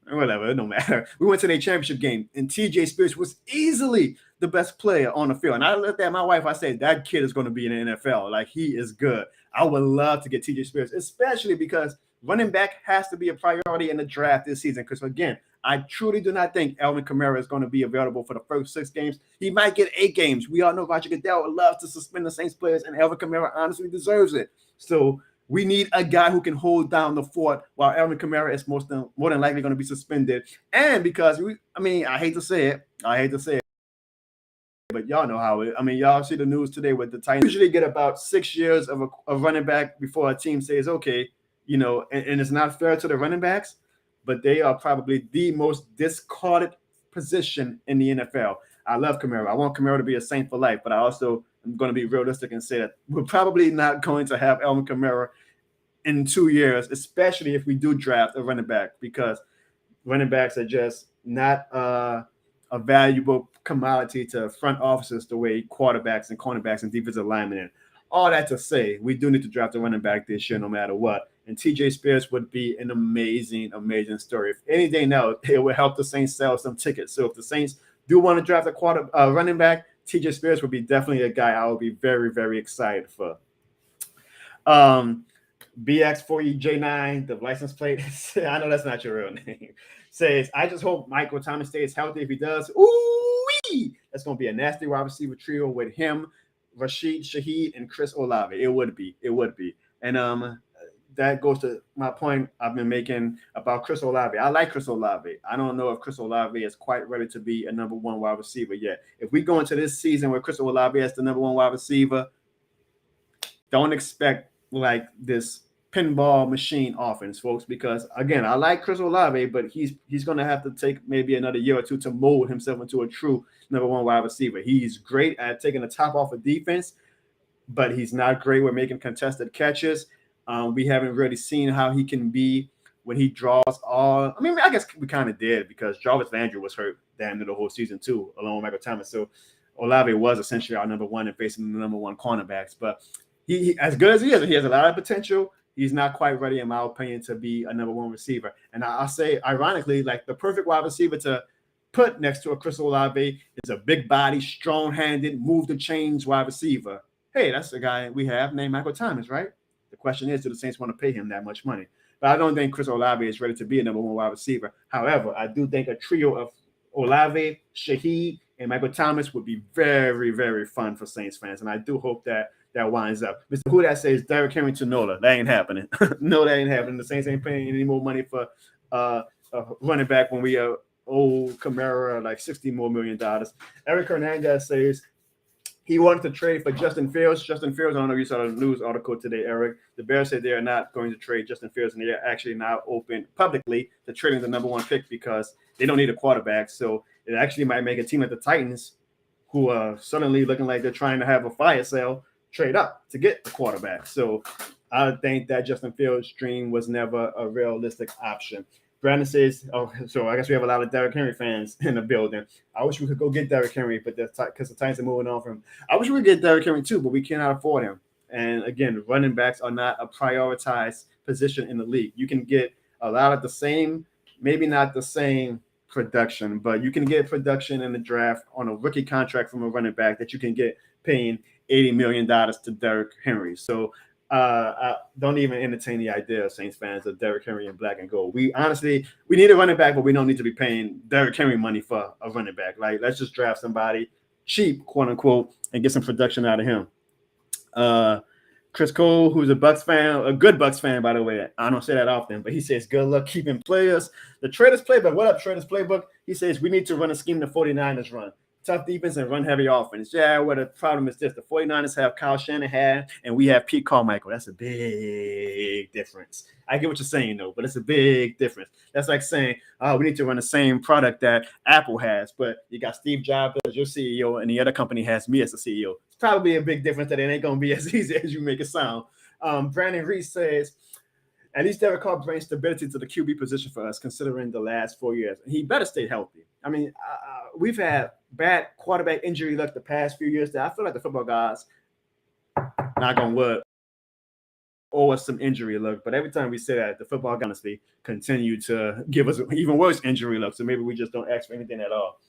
whatever, it don't matter. We went to their championship game and TJ Spears was easily the best player on the field. And I looked at my wife, I said, that kid is going to be in the NFL. Like, he is good. I would love to get TJ Spears, especially because running back has to be a priority in the draft this season. Because, again, I truly do not think Alvin Kamara is going to be available for the first 6 games. He might get 8 games. We all know Roger Goodell would love to suspend the Saints players, and Alvin Kamara honestly deserves it. So we need a guy who can hold down the fort while Alvin Kamara is more than likely going to be suspended. And because, I hate to say it, but y'all know how y'all see the news today with the Titans. Usually get about 6 years of running back before a team says, okay, and it's not fair to the running backs, but they are probably the most discarded position in the NFL. I love Kamara. I want Kamara to be a Saint for life, but I also am going to be realistic and say that we're probably not going to have Alvin Kamara in 2 years, especially if we do draft a running back, because running backs are just not a valuable commodity to front offices the way quarterbacks and cornerbacks and defensive linemen are. All that to say, we do need to draft a running back this year no matter what. And TJ Spears would be an amazing, amazing story. If anything else, it would help the Saints sell some tickets. So if the Saints do want to draft a running back, TJ Spears would be definitely a guy I would be very, very excited for. BX4EJ9, the license plate. I know that's not your real name. Says, I just hope Michael Thomas stays healthy. If he does, ooh-wee! That's going to be a nasty wide receiver trio with him, Rashid Shaheed, and Chris Olave. It would be. And that goes to my point I've been making about Chris Olave. I like Chris Olave. I don't know if Chris Olave is quite ready to be a number one wide receiver yet. If we go into this season where Chris Olave is the number one wide receiver, don't expect like this pinball machine offense, folks, because again, I like Chris Olave, but he's going to have to take maybe another year or two to mold himself into a true number one wide receiver. He's great at taking the top off of defense, but he's not great with making contested catches. We haven't really seen how he can be when he draws all. I mean, I guess we kind of did because Jarvis Landry was hurt damn near the whole season too, along with Michael Thomas. So Olave was essentially our number one and facing the number one cornerbacks. But he as good as he is, he has a lot of potential. He's not quite ready, in my opinion, to be a number one receiver. And I'll say, ironically, like the perfect wide receiver to put next to a Chris Olave is a big body, strong-handed, move the chains wide receiver. Hey, that's the guy we have named Michael Thomas, right? The question is, do the Saints want to pay him that much money? But I don't think Chris Olave is ready to be a number one wide receiver. However, I do think a trio of Olave, Shaheed, and Michael Thomas would be very, very fun for Saints fans. And I do hope that winds up. Mr. Who that says Derrick Henry to Nola. That ain't happening. No, that ain't happening. The Saints ain't paying any more money for a running back when we owe Kamara like $60 million more. Eric Hernandez says he wanted to trade for Justin Fields. Justin Fields, I don't know if you saw the news article today, Eric. The Bears said they are not going to trade Justin Fields, and they are actually now open publicly to trading the number one pick because they don't need a quarterback. So it actually might make a team like the Titans, who are suddenly looking like they're trying to have a fire sale, trade up to get the quarterback. So I think that Justin Fields' dream was never a realistic option. Brandon says, so I guess we have a lot of Derrick Henry fans in the building. I wish we could go get Derrick Henry, but because the Titans are moving on from him. I wish we could get Derrick Henry too, but we cannot afford him. And again, running backs are not a prioritized position in the league. You can get a lot of the same, maybe not the same production, but you can get production in the draft on a rookie contract from a running back that you can get paying $80 million to Derrick Henry. So I don't even entertain the idea of Saints fans of Derrick Henry in black and gold. We need a running back, but we don't need to be paying Derrick Henry money for a running back. Like, let's just draft somebody cheap, quote unquote, and get some production out of him. Chris Cole, who's a Bucs fan, a good Bucs fan, by the way. I don't say that often, but he says, good luck keeping players. The Traders Playbook. What up, Traders Playbook? He says, we need to run a scheme the 49ers run. Tough defense and run-heavy offense. Yeah, well, the problem is this. The 49ers have Kyle Shanahan, and we have Pete Carmichael. That's a big difference. I get what you're saying, though, but it's a big difference. That's like saying, we need to run the same product that Apple has, but you got Steve Jobs as your CEO, and the other company has me as the CEO. It's probably a big difference that it ain't going to be as easy as you make it sound. Brandon Reese says, at least Derek Carr brings stability to the QB position for us, considering the last 4 years. He better stay healthy. I mean, we've had bad quarterback injury luck the past few years that I feel like the football guys, knock on wood, owe us some injury luck. But every time we say that, the football guys honestly continue to give us even worse injury luck. So maybe we just don't ask for anything at all.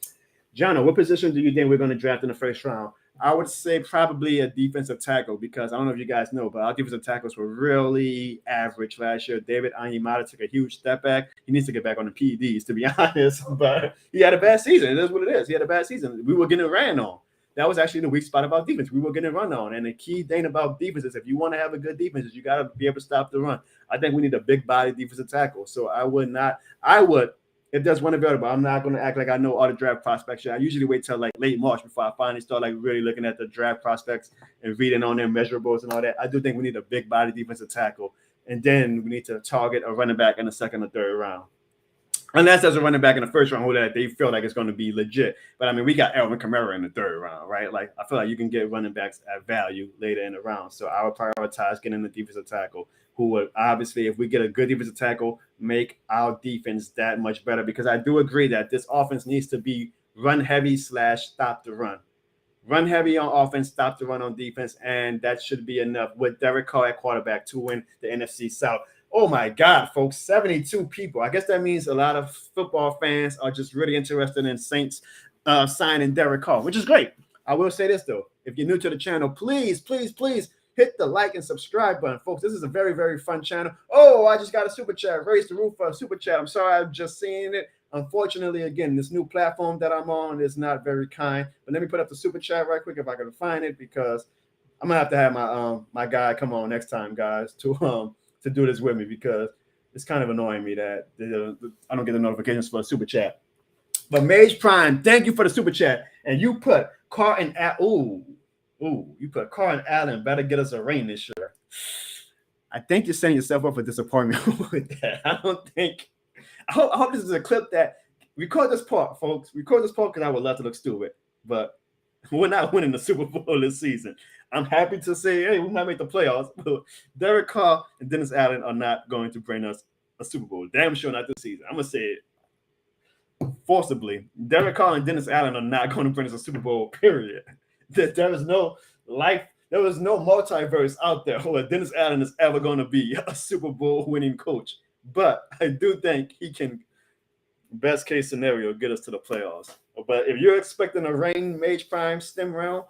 Jono, what position do you think we're going to draft in the first round? I would say probably a defensive tackle because I don't know if you guys know, but our defensive tackles were really average last year. David Onyemata took a huge step back. He needs to get back on the PEDs, to be honest, but he had a bad season. It is what it is. He had a bad season. We were getting ran on. That was actually the weak spot about defense. We were getting run on. And the key thing about defense is if you want to have a good defense, you got to be able to stop the run. I think we need a big body defensive tackle. So I would, if there's one available, I'm not going to act like I know all the draft prospects. I usually wait till like late March before I finally start like really looking at the draft prospects and reading on their measurables and all that. I do think we need a big body defensive tackle. And then we need to target a running back in the second or third round. Unless there's a running back in the first round who that they feel like it's going to be legit. But I mean, we got Alvin Kamara in the third round, right? Like, I feel like you can get running backs at value later in the round. So I would prioritize getting the defensive tackle. who would obviously, if we get a good defensive tackle, make our defense that much better. Because I do agree that this offense needs to be run heavy / stop the run. Run heavy on offense, stop the run on defense, and that should be enough with Derek Carr at quarterback to win the NFC South. Oh my God, folks, 72 people. I guess that means a lot of football fans are just really interested in Saints signing Derek Carr, which is great. I will say this, though. If you're new to the channel, please hit the like and subscribe button, folks. This is a very, very fun channel. Oh, I just got a super chat. Raise the roof for a super chat. I'm sorry, I'm just seeing it. Unfortunately, again, this new platform that I'm on is not very kind. But let me put up the super chat right quick if I can find it, because I'm gonna have to have my my guy come on next time, guys, to do this with me, because it's kind of annoying me that I don't get the notifications for a super chat. But Mage Prime, thank you for the super chat. And you put Carr and you put Carr and Allen better get us a ring this year. I think you're setting yourself up for disappointment with that. I hope this is a clip that record this part, folks. Record this part, because I would love to look stupid. But we're not winning the Super Bowl this season. I'm happy to say, hey, we might make the playoffs, but Derek Carr and Dennis Allen are not going to bring us a Super Bowl. Damn sure not this season. I'm going to say it forcibly. Derek Carr and Dennis Allen are not going to bring us a Super Bowl, period. There is no multiverse out there where Dennis Allen is ever going to be a Super Bowl winning coach. But I do think he can, best case scenario, get us to the playoffs. But if you're expecting a rain Mage Prime stem round,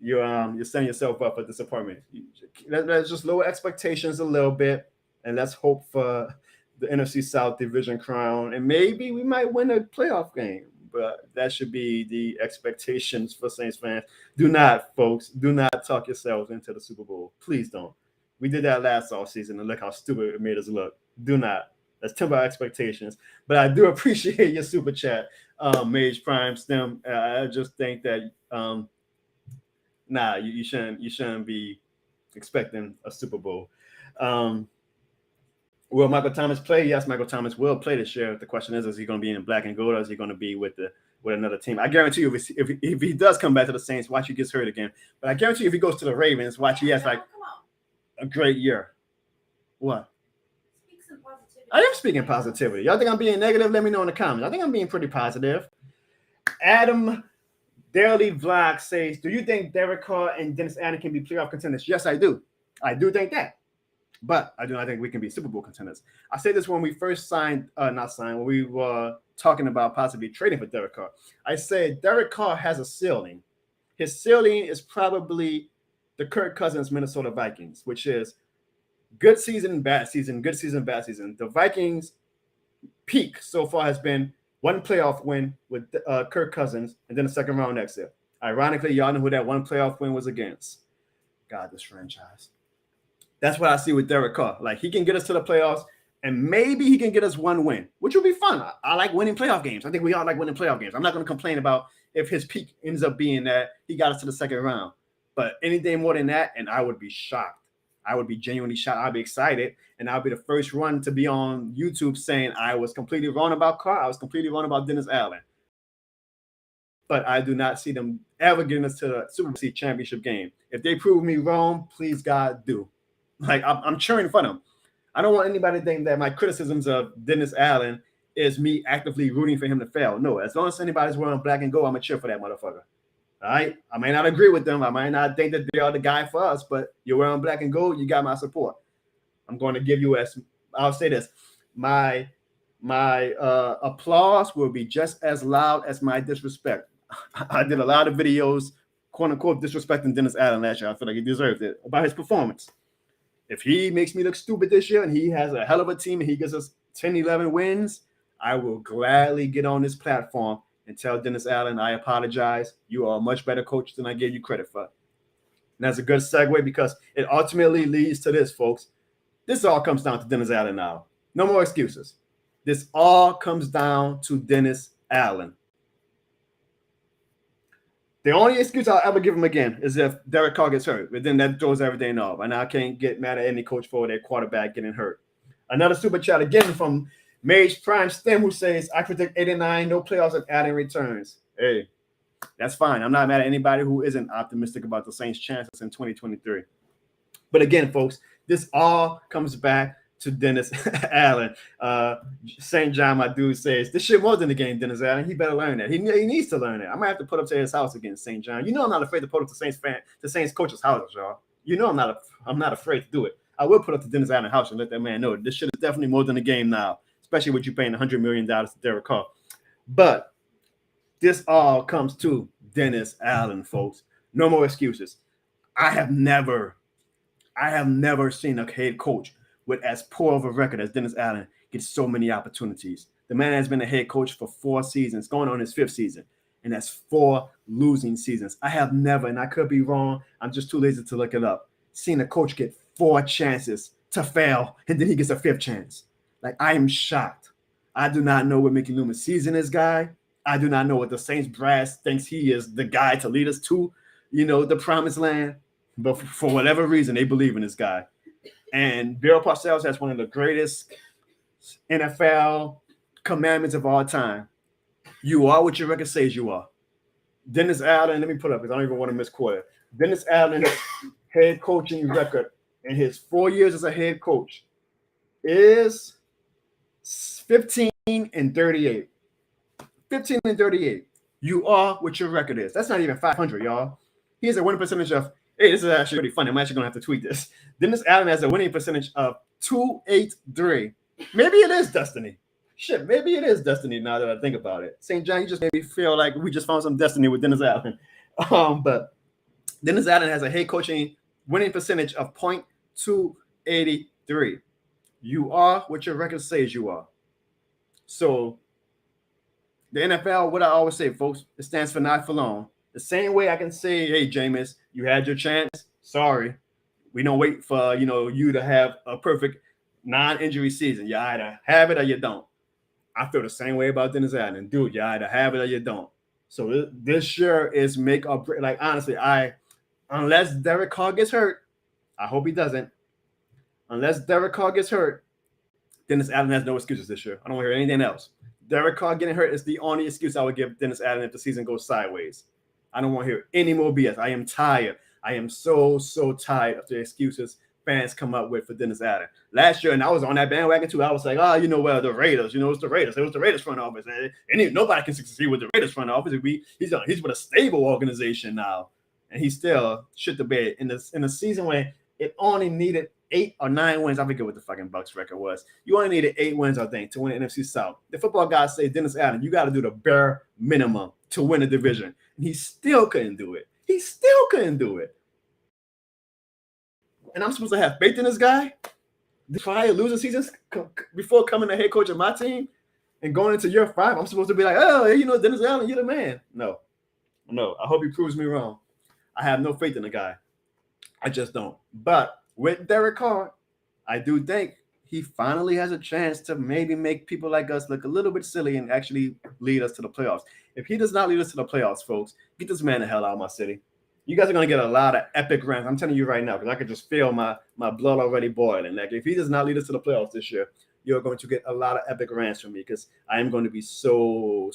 you're setting yourself up for disappointment. Let's just lower expectations a little bit, and let's hope for the NFC South division crown, and maybe we might win a playoff game. But that should be the expectations for Saints fans. Do not, folks, do not talk yourselves into the Super Bowl. Please don't. We did that last offseason, and look how stupid it made us look. Do not. Let's temper our expectations. But I do appreciate your super chat, Mage Prime Stem. I just think that you shouldn't be expecting a Super Bowl. Will Michael Thomas play? Yes, Michael Thomas will play this year. The question is he going to be in black and gold, or is he going to be with another team? I guarantee you, if he does come back to the Saints, watch he gets hurt again. But I guarantee you, if he goes to the Ravens, watch he has like a great year. What? I am speaking positivity. Y'all think I'm being negative? Let me know in the comments. I think I'm being pretty positive. Adam Daily Vlog says, do you think Derek Carr and Dennis Allen can be playoff contenders? Yes, I do. I do think that. But I do not think we can be Super Bowl contenders. I said this when we first when we were talking about possibly trading for Derek Carr. I said Derek Carr has a ceiling. His ceiling is probably the Kirk Cousins Minnesota Vikings, which is good season, bad season, good season, bad season. The Vikings' peak so far has been one playoff win with Kirk Cousins and then a second round exit. Ironically, y'all know who that one playoff win was against. God, this franchise. That's what I see with Derek Carr. Like, he can get us to the playoffs, and maybe he can get us one win, which will be fun. I like winning playoff games. I think we all like winning playoff games. I'm not going to complain about if his peak ends up being that he got us to the second round. But anything more than that, and I would be shocked. I would be genuinely shocked. I'd be excited, and I'll be the first one to be on YouTube saying I was completely wrong about Carr. I was completely wrong about Dennis Allen. But I do not see them ever getting us to the Super Bowl championship game. If they prove me wrong, please God do. Like, I'm cheering for them. I don't want anybody to think that my criticisms of Dennis Allen is me actively rooting for him to fail. No, as long as anybody's wearing black and gold, I'm going to cheer for that motherfucker. All right? I may not agree with them. I might not think that they are the guy for us, but you're wearing black and gold, you got my support. I'm going to give you, I'll say this, my applause will be just as loud as my disrespect. I did a lot of videos, quote unquote, disrespecting Dennis Allen last year. I feel like he deserved it about his performance. If he makes me look stupid this year and he has a hell of a team and he gives us 10, 11 wins, I will gladly get on this platform and tell Dennis Allen, I apologize. You are a much better coach than I gave you credit for. And that's a good segue because it ultimately leads to this, folks. This all comes down to Dennis Allen now. No more excuses. This all comes down to Dennis Allen. The only excuse I'll ever give him again is if Derek Carr gets hurt, but then that throws everything off. And I can't get mad at any coach for their quarterback getting hurt. Another super chat again from Mage Prime Stem, who says, I predict 89, no playoffs and adding returns. Hey, that's fine. I'm not mad at anybody who isn't optimistic about the Saints' chances in 2023. But again, folks, this all comes back to Dennis Allen. St. John, my dude, says this shit more than the game, Dennis Allen. He better learn that. He needs to learn that. I might have to put up to his house again, St. John. You know I'm not afraid to put up to Saints coach's house, y'all. You know I'm not afraid to do it. I will put up to Dennis Allen's house and let that man know this shit is definitely more than a game now, especially with you paying $100 million to Derek Carr. But this all comes to Dennis Allen, folks. No more excuses. I have never seen a head coach with as poor of a record as Dennis Allen get so many opportunities. The man has been a head coach for 4 seasons, going on his 5th season, and that's 4 losing seasons. I have never, and I could be wrong, I'm just too lazy to look it up, seen a coach get 4 chances to fail, and then he gets a 5th chance. Like, I am shocked. I do not know what Mickey Loomis sees in this guy. I do not know what the Saints brass thinks he is the guy to lead us to, the promised land. But for whatever reason, they believe in this guy. And Bill Parcells has one of the greatest NFL commandments of all time. You are what your record says you are. Dennis Allen, let me put up because I don't even want to misquote it. Dennis Allen's head coaching record in his 4 years as a head coach is 15-38. 15-38. You are what your record is. That's not even 500, y'all. He has a winning percentage of, hey, this is actually pretty funny. I'm actually going to have to tweet this. Dennis Allen has a winning percentage of 283. Maybe it is destiny. Shit, maybe it is destiny now that I think about it. St. John, you just made me feel like we just found some destiny with Dennis Allen. But Dennis Allen has a head coaching winning percentage of .283. You are what your record says you are. So the NFL, what I always say, folks, it stands for not for long. The same way I can say, hey, Jameis, you had your chance. Sorry. We don't wait for, you to have a perfect non-injury season. You either have it or you don't. I feel the same way about Dennis Allen. Dude, you either have it or you don't. So this year is make or break. Like, honestly, unless Derek Carr gets hurt, I hope he doesn't. Unless Derek Carr gets hurt, Dennis Allen has no excuses this year. I don't want to hear anything else. Derek Carr getting hurt is the only excuse I would give Dennis Allen if the season goes sideways. I don't want to hear any more BS. I am tired. I am so tired of the excuses fans come up with for Dennis Allen. Last year, and I was on that bandwagon too, I was like, the Raiders, it's the Raiders. It was the Raiders front office. And nobody can succeed with the Raiders front office. He's with a stable organization now. And he still shit the bed in the season when it only needed 8 or 9 wins. I forget what the fucking Bucks record was. You only needed 8 wins, I think, to win the NFC South. The football guys say, Dennis Allen, you got to do the bare minimum to win the division. And he still couldn't do it. And I'm supposed to have faith in this guy? Prior losing seasons before coming the head coach of my team and going into year 5, I'm supposed to be like, Dennis Allen, you're the man. No. I hope he proves me wrong. I have no faith in the guy. I just don't. But with Derek Carr, I do think he finally has a chance to maybe make people like us look a little bit silly and actually lead us to the playoffs. If he does not lead us to the playoffs, folks, get this man the hell out of my city. You guys are going to get a lot of epic rants. I'm telling you right now, because I could just feel my blood already boiling. Like, if he does not lead us to the playoffs this year, you're going to get a lot of epic rants from me because I am going to be so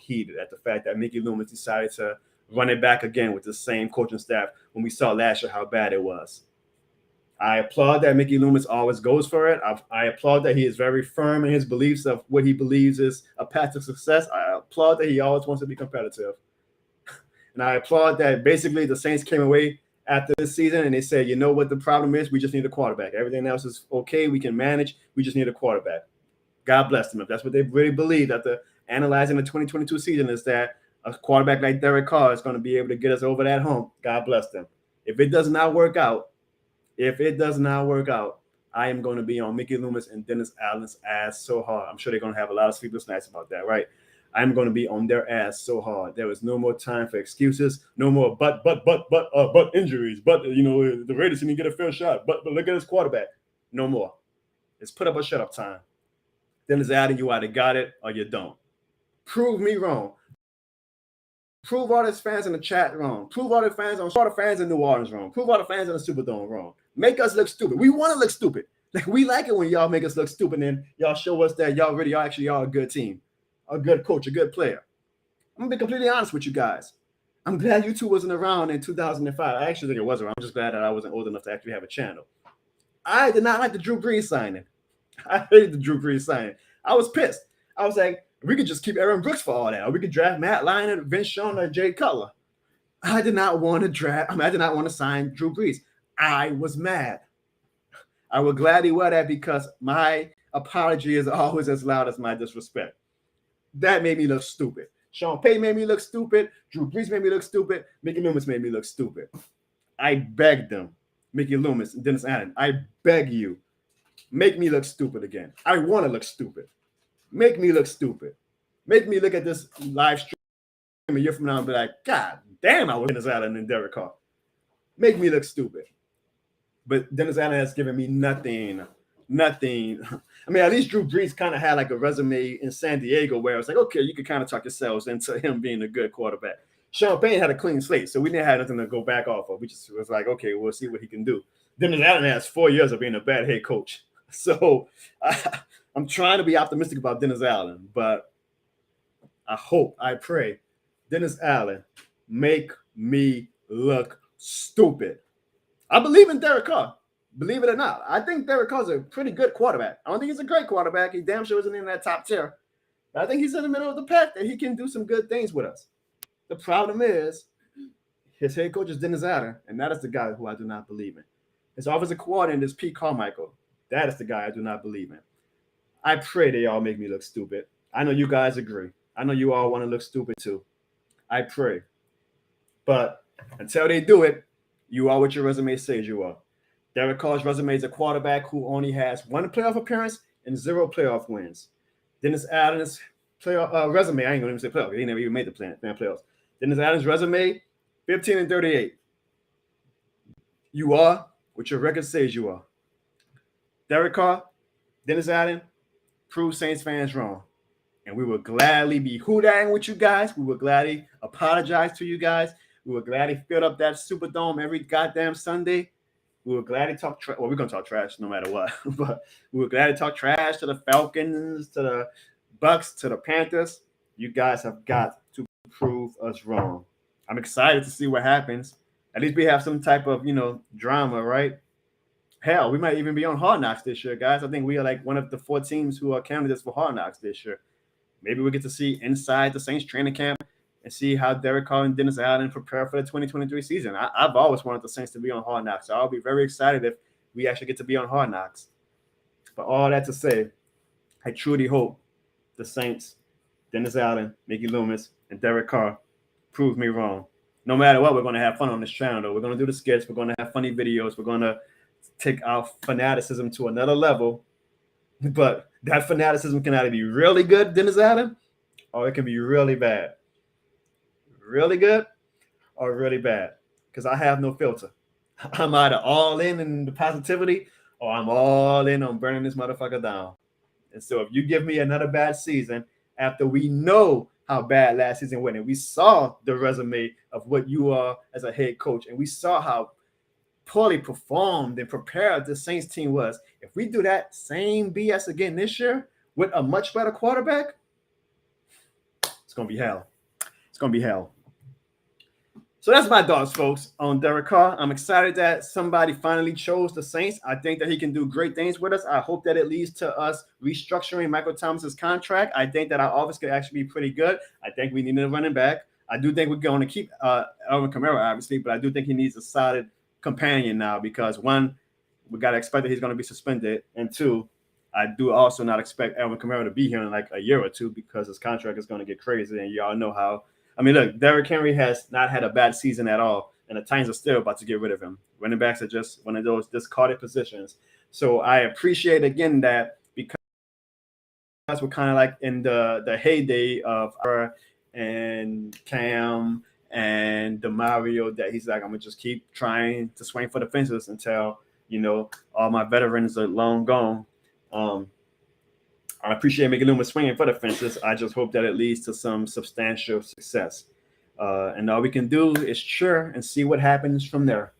heated at the fact that Mickey Loomis decided to run it back again with the same coaching staff when we saw last year how bad it was. I applaud that Mickey Loomis always goes for it. I applaud that he is very firm in his beliefs of what he believes is a path to success. I applaud that he always wants to be competitive. And I applaud that basically the Saints came away after this season and they said, you know what the problem is? We just need a quarterback. Everything else is okay. We can manage. We just need a quarterback. God bless them. If that's what they really believe after analyzing the 2022 season is that a quarterback like Derek Carr is going to be able to get us over that hump. God bless them. If it does not work out, I am going to be on Mickey Loomis and Dennis Allen's ass so hard. I'm sure they're going to have a lot of sleepless nights about that, right? I'm going to be on their ass so hard. There is no more time for excuses. No more but injuries. But the Raiders didn't get a fair shot. But look at this quarterback. No more. It's put up or shut up time. Dennis Allen, you either got it or you don't. Prove me wrong. Prove all these fans in the chat wrong. Prove all the fans in New Orleans wrong. Prove all the fans in the Superdome wrong. Make us look stupid. We want to look stupid. Like, we like it when y'all make us look stupid and y'all show us that y'all are a good team, a good coach, a good player. I'm gonna be completely honest with you guys. I'm glad you two wasn't around in 2005. I actually think it was around. I'm just glad that I wasn't old enough to actually have a channel. I did not like the Drew Brees signing. I hated the Drew Brees signing. I was pissed. I was like, we could just keep Aaron Brooks for all that. Or we could draft Matt Leinart, Vince Schoen, or Jay Cutler. I did not want to draft. I did not want to sign Drew Brees. I was mad. I would gladly wear that because my apology is always as loud as my disrespect. That made me look stupid. Sean Payton made me look stupid. Drew Brees made me look stupid. Mickey Loomis made me look stupid. I begged them, Mickey Loomis and Dennis Allen, I beg you, make me look stupid again. I want to look stupid. Make me look stupid. Make me look at this live stream a year from now and be like, God damn, I was Dennis Allen and Derek Carr. Make me look stupid. But Dennis Allen has given me nothing. I mean, at least Drew Brees kind of had like a resume in San Diego where it's like, okay, you could kind of talk yourselves into him being a good quarterback. Sean Payton had a clean slate, so we didn't have nothing to go back off of. We just was like, okay, we'll see what he can do. Dennis Allen has 4 years of being a bad head coach. So I'm trying to be optimistic about Dennis Allen, but I pray, Dennis Allen, make me look stupid. I believe in Derek Carr. Believe it or not, I think Derek Carr's a pretty good quarterback. I don't think he's a great quarterback. He damn sure isn't in that top tier. But I think he's in the middle of the pack that he can do some good things with us. The problem is his head coach is Dennis Allen, and that is the guy who I do not believe in. His offensive coordinator is Pete Carmichael. That is the guy I do not believe in. I pray they all make me look stupid. I know you guys agree. I know you all want to look stupid too. I pray. But until they do it, you are what your resume says you are. Derek Carr's resume is a quarterback who only has 1 playoff appearance and 0 playoff wins. Dennis Allen's resume, I ain't going to even say playoff. He never even made the playoffs. Dennis Allen's resume, 15-38. You are what your record says you are. Derek Carr, Dennis Allen, prove Saints fans wrong. And we will gladly be hootang with you guys. We will gladly apologize to you guys. We will gladly fill up that Superdome every goddamn Sunday. We will gladly talk trash. Well, we're going to talk trash no matter what. But we will gladly talk trash to the Falcons, to the Bucks, to the Panthers. You guys have got to prove us wrong. I'm excited to see what happens. At least we have some type of, drama, right? Hell, we might even be on Hard Knocks this year, guys. I think we are like one of the 4 teams who are candidates for Hard Knocks this year. Maybe we get to see inside the Saints training camp and see how Derek Carr and Dennis Allen prepare for the 2023 season. I've always wanted the Saints to be on Hard Knocks, so I'll be very excited if we actually get to be on Hard Knocks. But all that to say, I truly hope the Saints, Dennis Allen, Mickey Loomis, and Derek Carr prove me wrong. No matter what, we're going to have fun on this channel, though. We're going to do the skits. We're going to have funny videos. We're going to take our fanaticism to another level. But that fanaticism can either be really good, Dennis Allen, or it can be really bad. Really good or really bad, because I have no filter. I'm either all in the positivity or I'm all in on burning this motherfucker down. And so if you give me another bad season after we know how bad last season went and we saw the resume of what you are as a head coach and we saw how poorly performed and prepared the Saints team was, if we do that same BS again this year with a much better quarterback, it's going to be hell. It's going to be hell. So that's my thoughts, folks, on Derek Carr. I'm excited that somebody finally chose the Saints. I think that he can do great things with us. I hope that it leads to us restructuring Michael Thomas's contract. I think that our offense could actually be pretty good. I think we need a running back. I do think we're going to keep Alvin Kamara, obviously, but I do think he needs a solid companion now because, 1, we got to expect that he's going to be suspended, and 2, I do also not expect Alvin Kamara to be here in like a year or 2 because his contract is going to get crazy, and y'all know how. I mean, look, Derrick Henry has not had a bad season at all, and the Titans are still about to get rid of him. Running backs are just one of those discarded positions. So I appreciate, again, that because we're kind of like in the heyday of her and Cam and DeMario, that he's like, I'm going to just keep trying to swing for the fences until, all my veterans are long gone. I appreciate Mickey Loomis swinging for the fences. I just hope that it leads to some substantial success. And all we can do is cheer and see what happens from there.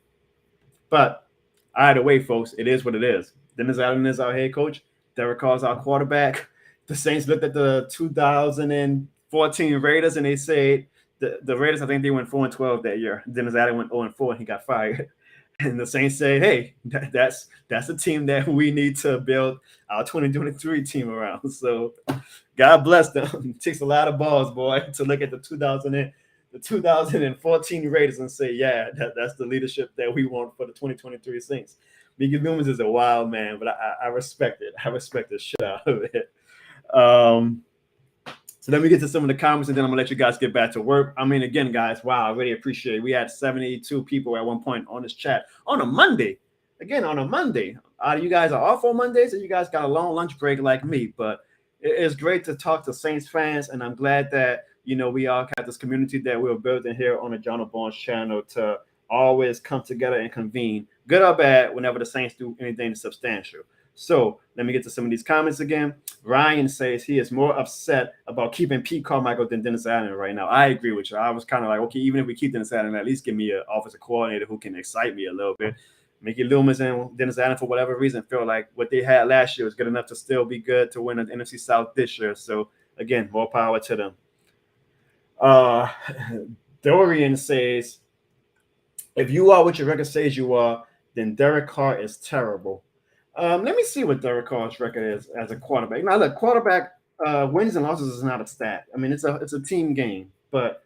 But either way, folks, it is what it is. Dennis Allen is our head coach. Derek Carr is our quarterback. The Saints looked at the 2014 Raiders and they said, the Raiders, I think they went 4-12 that year. Dennis Allen went 0-4 and he got fired. And the Saints say, hey, that's a team that we need to build our 2023 team around. So God bless them. It takes a lot of balls, boy, to look at the 2014 Raiders and say, yeah, that's the leadership that we want for the 2023 Saints. Mickey Loomis is a wild man, but I respect it. I respect the shit out of it. So let me get to some of the comments, and then I'm gonna let you guys get back to work. I mean, again, guys, wow, I really appreciate it. We had 72 people at one point on this chat on a Monday. Again, on a Monday. You guys are off on Mondays, and you guys got a long lunch break like me. But it's great to talk to Saints fans, and I'm glad that we all have this community that we're building here on the John Barnes channel to always come together and convene, good or bad, whenever the Saints do anything substantial. So let me get to some of these comments again. Ryan says he is more upset about keeping Pete Carmichael than Dennis Allen right now. I agree with you. I was kind of like, okay, even if we keep Dennis Allen, at least give me an offensive coordinator who can excite me a little bit. Mickey Loomis and Dennis Allen, for whatever reason, feel like what they had last year was good enough to still be good to win the NFC South this year. So again, more power to them. Dorian says, if you are what your record says you are, then Derek Carr is terrible. Let me see what Derek Carr's record is as a quarterback. Now, look, quarterback wins and losses is not a stat. I mean, it's a team game. But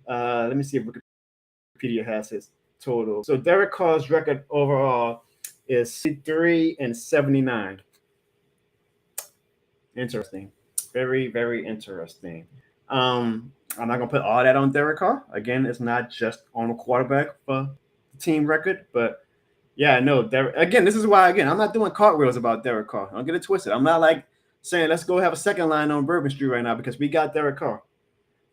let me see if Wikipedia has his total. So Derek Carr's record overall is 3-79. Interesting. Very, very interesting. I'm not gonna put all that on Derek Carr. Again, it's not just on a quarterback for the team record, but yeah, no. Again, this is why. Again, I'm not doing cartwheels about Derek Carr. Don't get it twisted. I'm not like saying let's go have a second line on Bourbon Street right now because we got Derek Carr.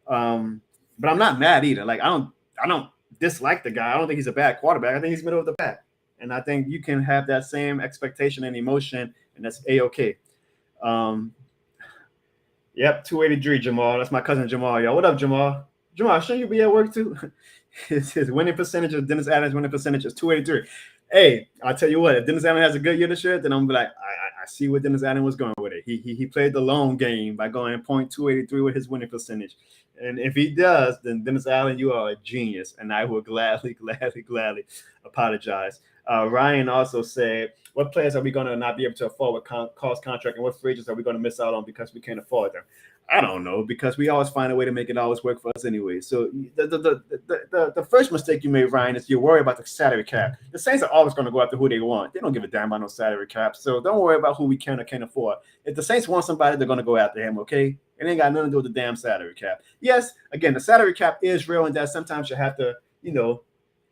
But I'm not mad either. Like I don't dislike the guy. I don't think he's a bad quarterback. I think he's middle of the pack, and I think you can have that same expectation and emotion, and that's a-okay. Yep, 283 Jamal. That's my cousin Jamal. Yo, what up, Jamal? Jamal, shouldn't you be at work too? His winning percentage of Dennis Allen's winning percentage is 283. Hey, I'll tell you what, if Dennis Allen has a good year this year, then I'm gonna be like, I see where Dennis Allen was going with it. He played the long game by going .283 with his winning percentage. And if he does, then Dennis Allen, you are a genius. And I will gladly apologize. Ryan also said, what players are we going to not be able to afford with cost contract, and what free agents are we going to miss out on because we can't afford them? I don't know, because we always find a way to make it always work for us anyway. So the first mistake you made, Ryan, is you worry about the salary cap. The Saints are always going to go after who they want. They don't give a damn about no salary cap. So don't worry about who we can or can't afford. If the Saints want somebody, they're going to go after him, okay? It ain't got nothing to do with the damn salary cap. Yes, again, the salary cap is real, and that sometimes you have to,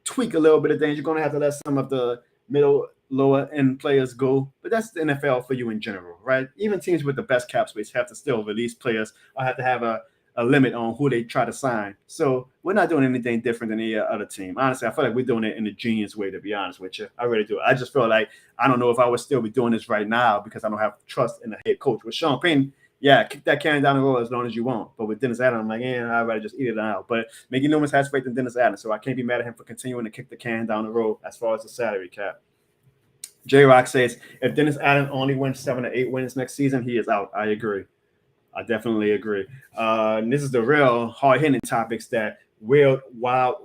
tweak a little bit of things. You're going to have to let some of the middle, lower end players go, but that's the NFL for you in general, right? Even teams with the best cap space have to still release players or have to have a limit on who they try to sign. So we're not doing anything different than any other team. Honestly, I feel like we're doing it in a genius way, to be honest with you. I really do. I just feel like I don't know if I would still be doing this right now because I don't have trust in the head coach. With Sean Payton, yeah, kick that can down the road as long as you want. But with Dennis Allen, I'm like, I'd rather just eat it out. But Mickey Loomis has faith in Dennis Allen, so I can't be mad at him for continuing to kick the can down the road as far as the salary cap. J-Rock says, if Dennis Allen only wins 7 or 8 wins next season, he is out. I agree. I definitely agree. And this is the real hard-hitting topics that Wild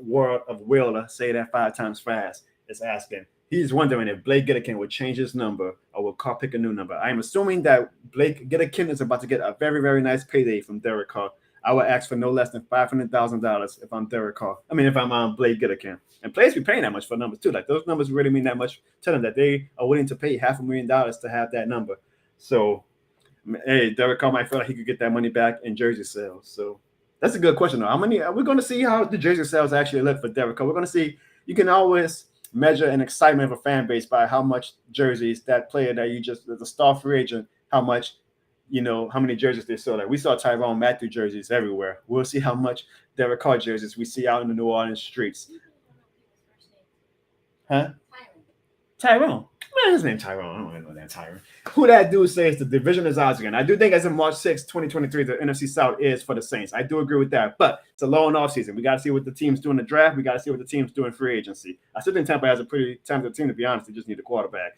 World of Wilder, say that 5 times fast, is asking. He's wondering if Blake Gittikin would change his number or will Carr pick a new number. I'm assuming that Blake Gittikin is about to get a very, very nice payday from Derek Carr. I would ask for no less than $500,000 if I'm Derek Carr. I mean, if I'm Blake Gittikin. And players be paying that much for numbers too. Like those numbers really mean that much to them that they are willing to pay $500,000 to have that number. So, hey, Derek Carr might feel like he could get that money back in jersey sales. So that's a good question though. How many? We're going to see how the jersey sales actually look for Derek Carr. We're going to see. You can always measure an excitement of a fan base by how much jerseys that player that you just as a star free agent, how much, how many jerseys they sold. Like we saw Tyrann Mathieu jerseys everywhere. We'll see how much Derek Carr jerseys we see out in the New Orleans streets. Huh? Tyrone. Man, his name Tyrone. I don't really know that Tyrone. Who that dude says the division is ours again. I do think as of March 6, 2023, the NFC South is for the Saints. I do agree with that. But it's a long offseason. We got to see what the team's doing in the draft. We got to see what the team's doing in free agency. I still think Tampa has a pretty talented team, to be honest. They just need a quarterback.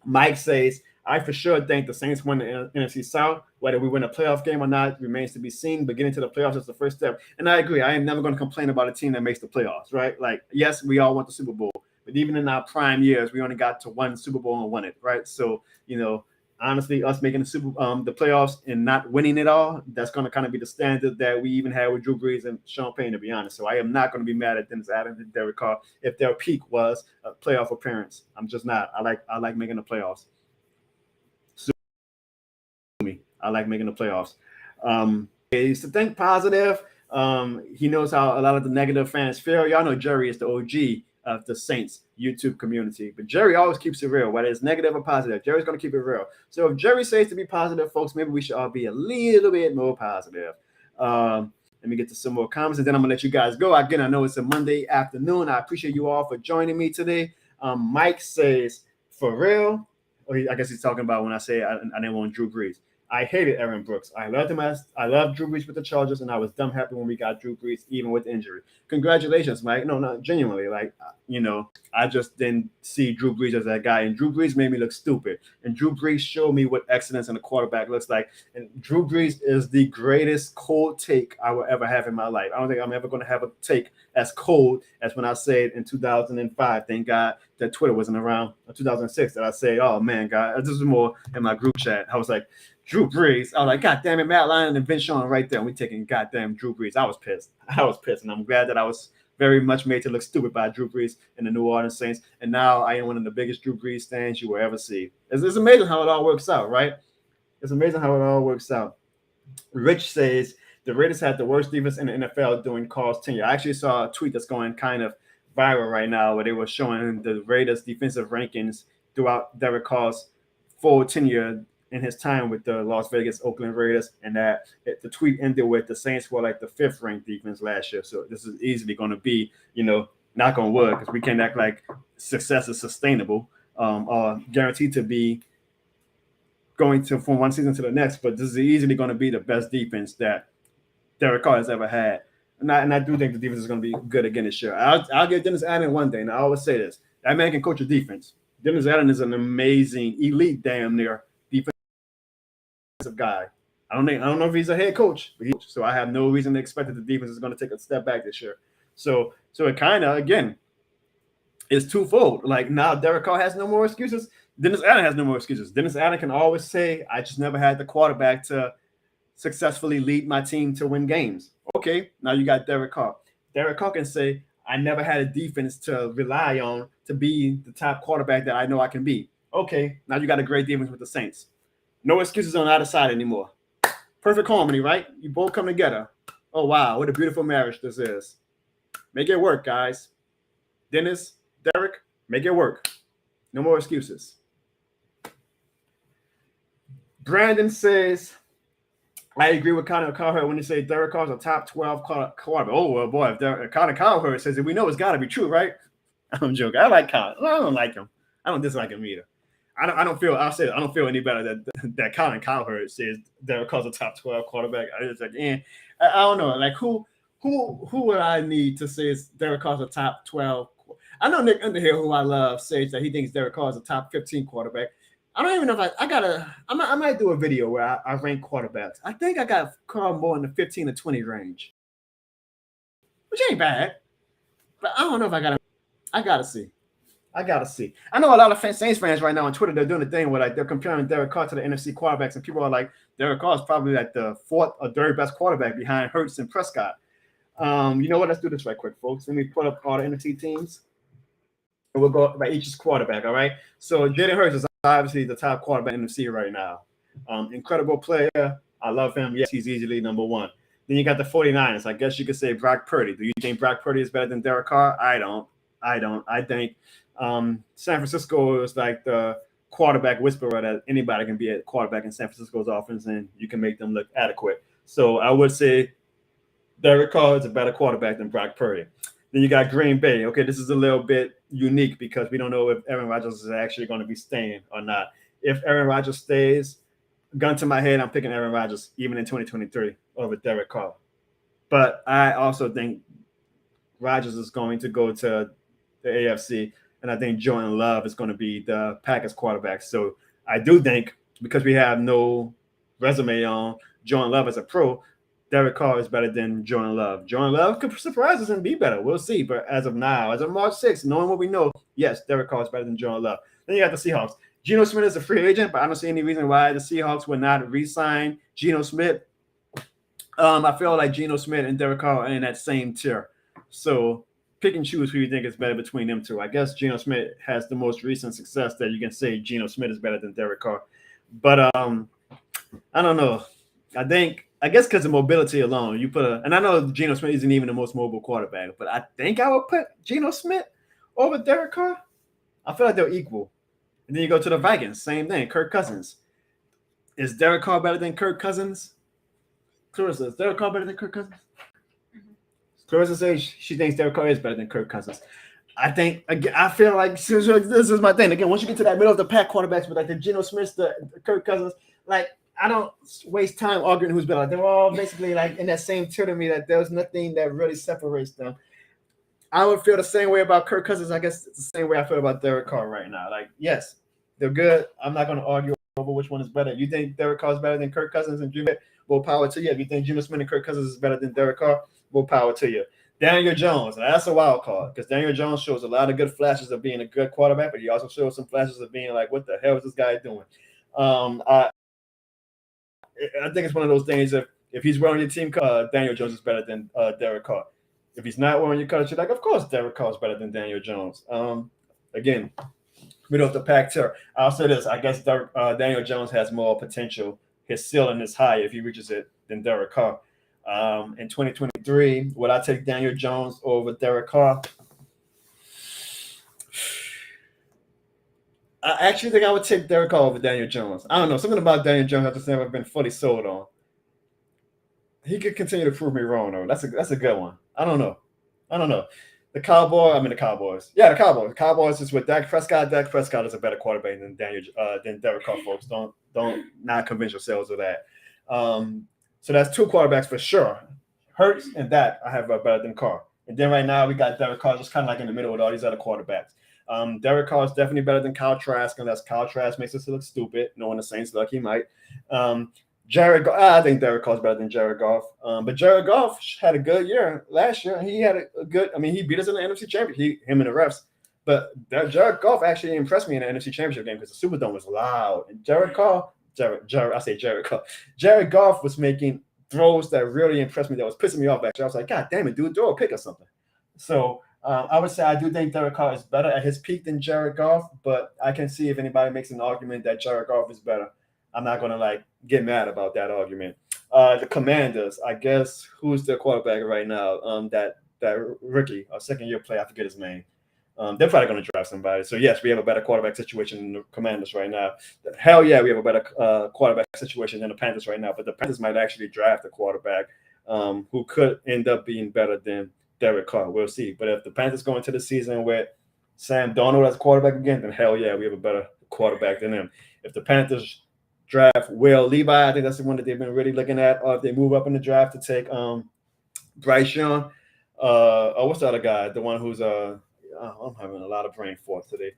Mike says, I for sure think the Saints win the NFC South. Whether we win a playoff game or not remains to be seen. But getting to the playoffs is the first step. And I agree. I am never going to complain about a team that makes the playoffs, right? Like, yes, we all want the Super Bowl. But even in our prime years, we only got to one Super Bowl and won it, right? So, honestly, us making the playoffs and not winning it all, that's going to kind of be the standard that we even had with Drew Brees and Sean Payne, to be honest. So I am not going to be mad at Dennis Adams and Derek Carr if their peak was a playoff appearance. I'm just not. I like making the playoffs. I like making the playoffs. He's to think positive. He knows how a lot of the negative fans feel. Y'all know Jerry is the OG of the Saints YouTube community, but Jerry always keeps it real, whether it's negative or positive. Jerry's going to keep it real. So if Jerry says to be positive, folks, maybe we should all be a little bit more positive. Let me get to some more comments, and then I'm going to let you guys go. Again, I know it's a Monday afternoon. I appreciate you all for joining me today. Mike says, for real? Or I guess he's talking about when I say I didn't want Drew Brees. I hated Aaron Brooks. I loved him I loved Drew Brees with the Chargers, and I was dumb happy when we got Drew Brees, even with injury. Congratulations, Mike. No, not genuinely. Like, I just didn't see Drew Brees as that guy, and Drew Brees made me look stupid. And Drew Brees showed me what excellence in a quarterback looks like. And Drew Brees is the greatest cold take I will ever have in my life. I don't think I'm ever going to have a take as cold as when I said in 2005. Thank God that Twitter wasn't around. 2006 that I say, oh man, God, this was more in my group chat. I was like, Drew Brees. I was like, God damn it, Matt Lyon and Vince Sean right there. And we taking goddamn Drew Brees. I was pissed. And I'm glad that I was very much made to look stupid by Drew Brees and the New Orleans Saints. And now I am one of the biggest Drew Brees fans you will ever see. It's amazing how it all works out, right? It's amazing how it all works out. Rich says the Raiders had the worst defense in the NFL during Carr's tenure. I actually saw a tweet that's going kind of viral right now where they were showing the Raiders defensive rankings throughout Derek Carr's full tenure in his time with the Las Vegas Oakland Raiders, and that the tweet ended with the Saints were like the 5th ranked defense last year. So this is easily going to be, knock on wood, because we can't act like success is sustainable or guaranteed to be going to from one season to the next. But this is easily going to be the best defense that Derek Carr has ever had. And I do think the defense is going to be good again this year. I'll give Dennis Allen one thing. And I always say this: that man can coach a defense. Dennis Allen is an amazing, elite, damn near guy. I don't know if he's a head coach, so I have no reason to expect that the defense is going to take a step back this year. So it kind of, again, is twofold. Like, now Derek Carr has no more excuses. Dennis Allen has no more excuses. Dennis Allen can always say, I just never had the quarterback to successfully lead my team to win games. Okay, now you got Derek Carr. Derek Carr can say, I never had a defense to rely on to be the top quarterback that I know I can be. Okay, now you got a great defense with the Saints. No excuses on either side anymore. Perfect harmony, right? You both come together. Oh, wow. What a beautiful marriage this is. Make it work, guys. Dennis, Derek, make it work. No more excuses. Brandon says, I agree with Connor Cowherd when he says Derek Carr's a top 12 quarterback. Oh, well, boy, if Connor Cowherd says it, we know it's got to be true, right? I'm joking. I like Connor. I don't like him. I don't dislike him either. I don't feel any better that Colin Cowherd says Derek Carr's a top 12 quarterback. It's like, I don't know. Like, who would I need to say Derek Carr's a top 12? I know Nick Underhill, who I love, says that he thinks Derek Carr is a top 15 quarterback. I don't even know if I might do a video where I rank quarterbacks. I think I got Carr more in the 15 to 20 range, which ain't bad. But I don't know if I gotta see. I know a lot of Saints fans right now on Twitter, they're doing the thing where like they're comparing Derek Carr to the NFC quarterbacks, and people are like, Derek Carr is probably like the 4th or 3rd best quarterback behind Hurts and Prescott. You know what? Let's do this right quick, folks. Let me put up all the NFC teams, and we'll go by each quarterback. All right. So Jalen Hurts is obviously the top quarterback in the NFC right now. Incredible player. I love him. Yes, he's easily number 1. Then you got the 49ers. I guess you could say Brock Purdy. Do you think Brock Purdy is better than Derek Carr? I don't. I think San Francisco is like the quarterback whisperer that anybody can be a quarterback in San Francisco's offense, and you can make them look adequate. So I would say Derek Carr is a better quarterback than Brock Purdy. Then you got Green Bay. Okay, this is a little bit unique because we don't know if Aaron Rodgers is actually going to be staying or not. If Aaron Rodgers stays, gun to my head, I'm picking Aaron Rodgers even in 2023 over Derek Carr. But I also think Rodgers is going to go to the AFC, and I think Jordan Love is going to be the Packers quarterback. So I do think because we have no resume on Jordan Love as a pro, Derek Carr is better than Jordan Love. Jordan Love could surprise us and be better. We'll see. But as of now, as of March 6th, knowing what we know, yes, Derek Carr is better than Jordan Love. Then you got the Seahawks. Geno Smith is a free agent, but I don't see any reason why the Seahawks would not re-sign Geno Smith. I feel like Geno Smith and Derek Carr are in that same tier. So pick and choose who you think is better between them two. I guess Geno Smith has the most recent success that you can say Geno Smith is better than Derek Carr. But I don't know. I guess because of mobility alone, and I know Geno Smith isn't even the most mobile quarterback, but I think I would put Geno Smith over Derek Carr. I feel like they're equal. And then you go to the Vikings, same thing. Kirk Cousins. Is Derek Carr better than Kirk Cousins? Clarissa, is Derek Carr better than Kirk Cousins? Clarissa says she thinks Derek Carr is better than Kirk Cousins. I feel like this is my thing. Again, once you get to that middle of the pack quarterbacks with like the Geno Smith, the Kirk Cousins, like I don't waste time arguing who's better. Like, they're all basically like in that same tier to me that there's nothing that really separates them. I would feel the same way about Kirk Cousins. I guess it's the same way I feel about Derek Carr right now. Like, yes, they're good. I'm not going to argue over which one is better. You think Derek Carr is better than Kirk Cousins and Jimmy? More power to you. If you think Geno Smith and Kirk Cousins is better than Derek Carr, more power to you. Daniel Jones, that's a wild card because Daniel Jones shows a lot of good flashes of being a good quarterback, but he also shows some flashes of being like, what the hell is this guy doing? I think it's one of those things. If he's wearing your team color, Daniel Jones is better than Derek Carr. If he's not wearing your color, you're like, of course, Derek Carr is better than Daniel Jones. Again, middle of the pack tier. I'll say this: I guess Daniel Jones has more potential. His ceiling is higher if he reaches it than Derek Carr. In 2023, would I take Daniel Jones over Derek Carr? I actually think I would take Derek Carr over Daniel Jones. I don't know. Something about Daniel Jones I've just never been fully sold on. He could continue to prove me wrong, though. That's a good one. I don't know. The Cowboys. Yeah, the Cowboys. The Cowboys is with Dak Prescott. Dak Prescott is a better quarterback than Derek Carr, folks. Don't not convince yourselves of that. So that's two quarterbacks for sure. Hurts and Dak I have better than Carr. And then right now we got Derek Carr just kind of like in the middle with all these other quarterbacks. Derek Carr is definitely better than Kyle Trask, unless Kyle Trask makes us look stupid. Knowing the Saints look, he might. I think Derek Carr is better than Jared Goff. But Jared Goff had a good year last year. He had a good. I mean, he beat us in the NFC Championship. Him and the refs. But Jared Goff actually impressed me in the NFC Championship game because the Superdome was loud. And Jared Goff was making throws that really impressed me. That was pissing me off. Actually, I was like, God damn it, dude, throw a pick or something. So. I would say I do think Derek Carr is better at his peak than Jared Goff, but I can see if anybody makes an argument that Jared Goff is better. I'm not going to get mad about that argument. The Commanders, I guess, who's their quarterback right now? That rookie, second-year player, I forget his name. They're probably going to draft somebody. So, yes, we have a better quarterback situation than the Commanders right now. Hell yeah, we have a better quarterback situation than the Panthers right now, but the Panthers might actually draft a quarterback who could end up being better than Derek Carr. We'll see. But if the Panthers go into the season with Sam Darnold as quarterback again, then hell yeah, we have a better quarterback than him. If the Panthers draft Will Levi, I think that's the one that they've been really looking at. Or if they move up in the draft to take Bryce Young, what's the other guy? The one who's I'm having a lot of brain force today.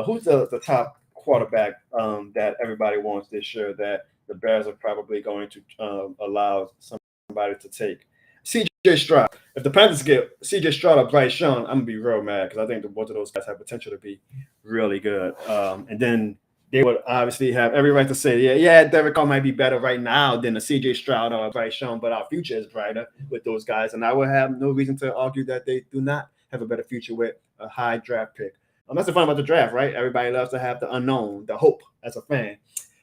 Who's the top quarterback that everybody wants this year that the Bears are probably going to allow somebody to take? C.J. Stroud. If the Panthers get C.J. Stroud or Bryce Young, I'm going to be real mad because I think both of those guys have potential to be really good. And then they would obviously have every right to say, yeah, Derek Carr might be better right now than a C.J. Stroud or Bryce Young, but our future is brighter with those guys. And I would have no reason to argue that they do not have a better future with a high draft pick. That's the fun about the draft, right? Everybody loves to have the unknown, the hope as a fan.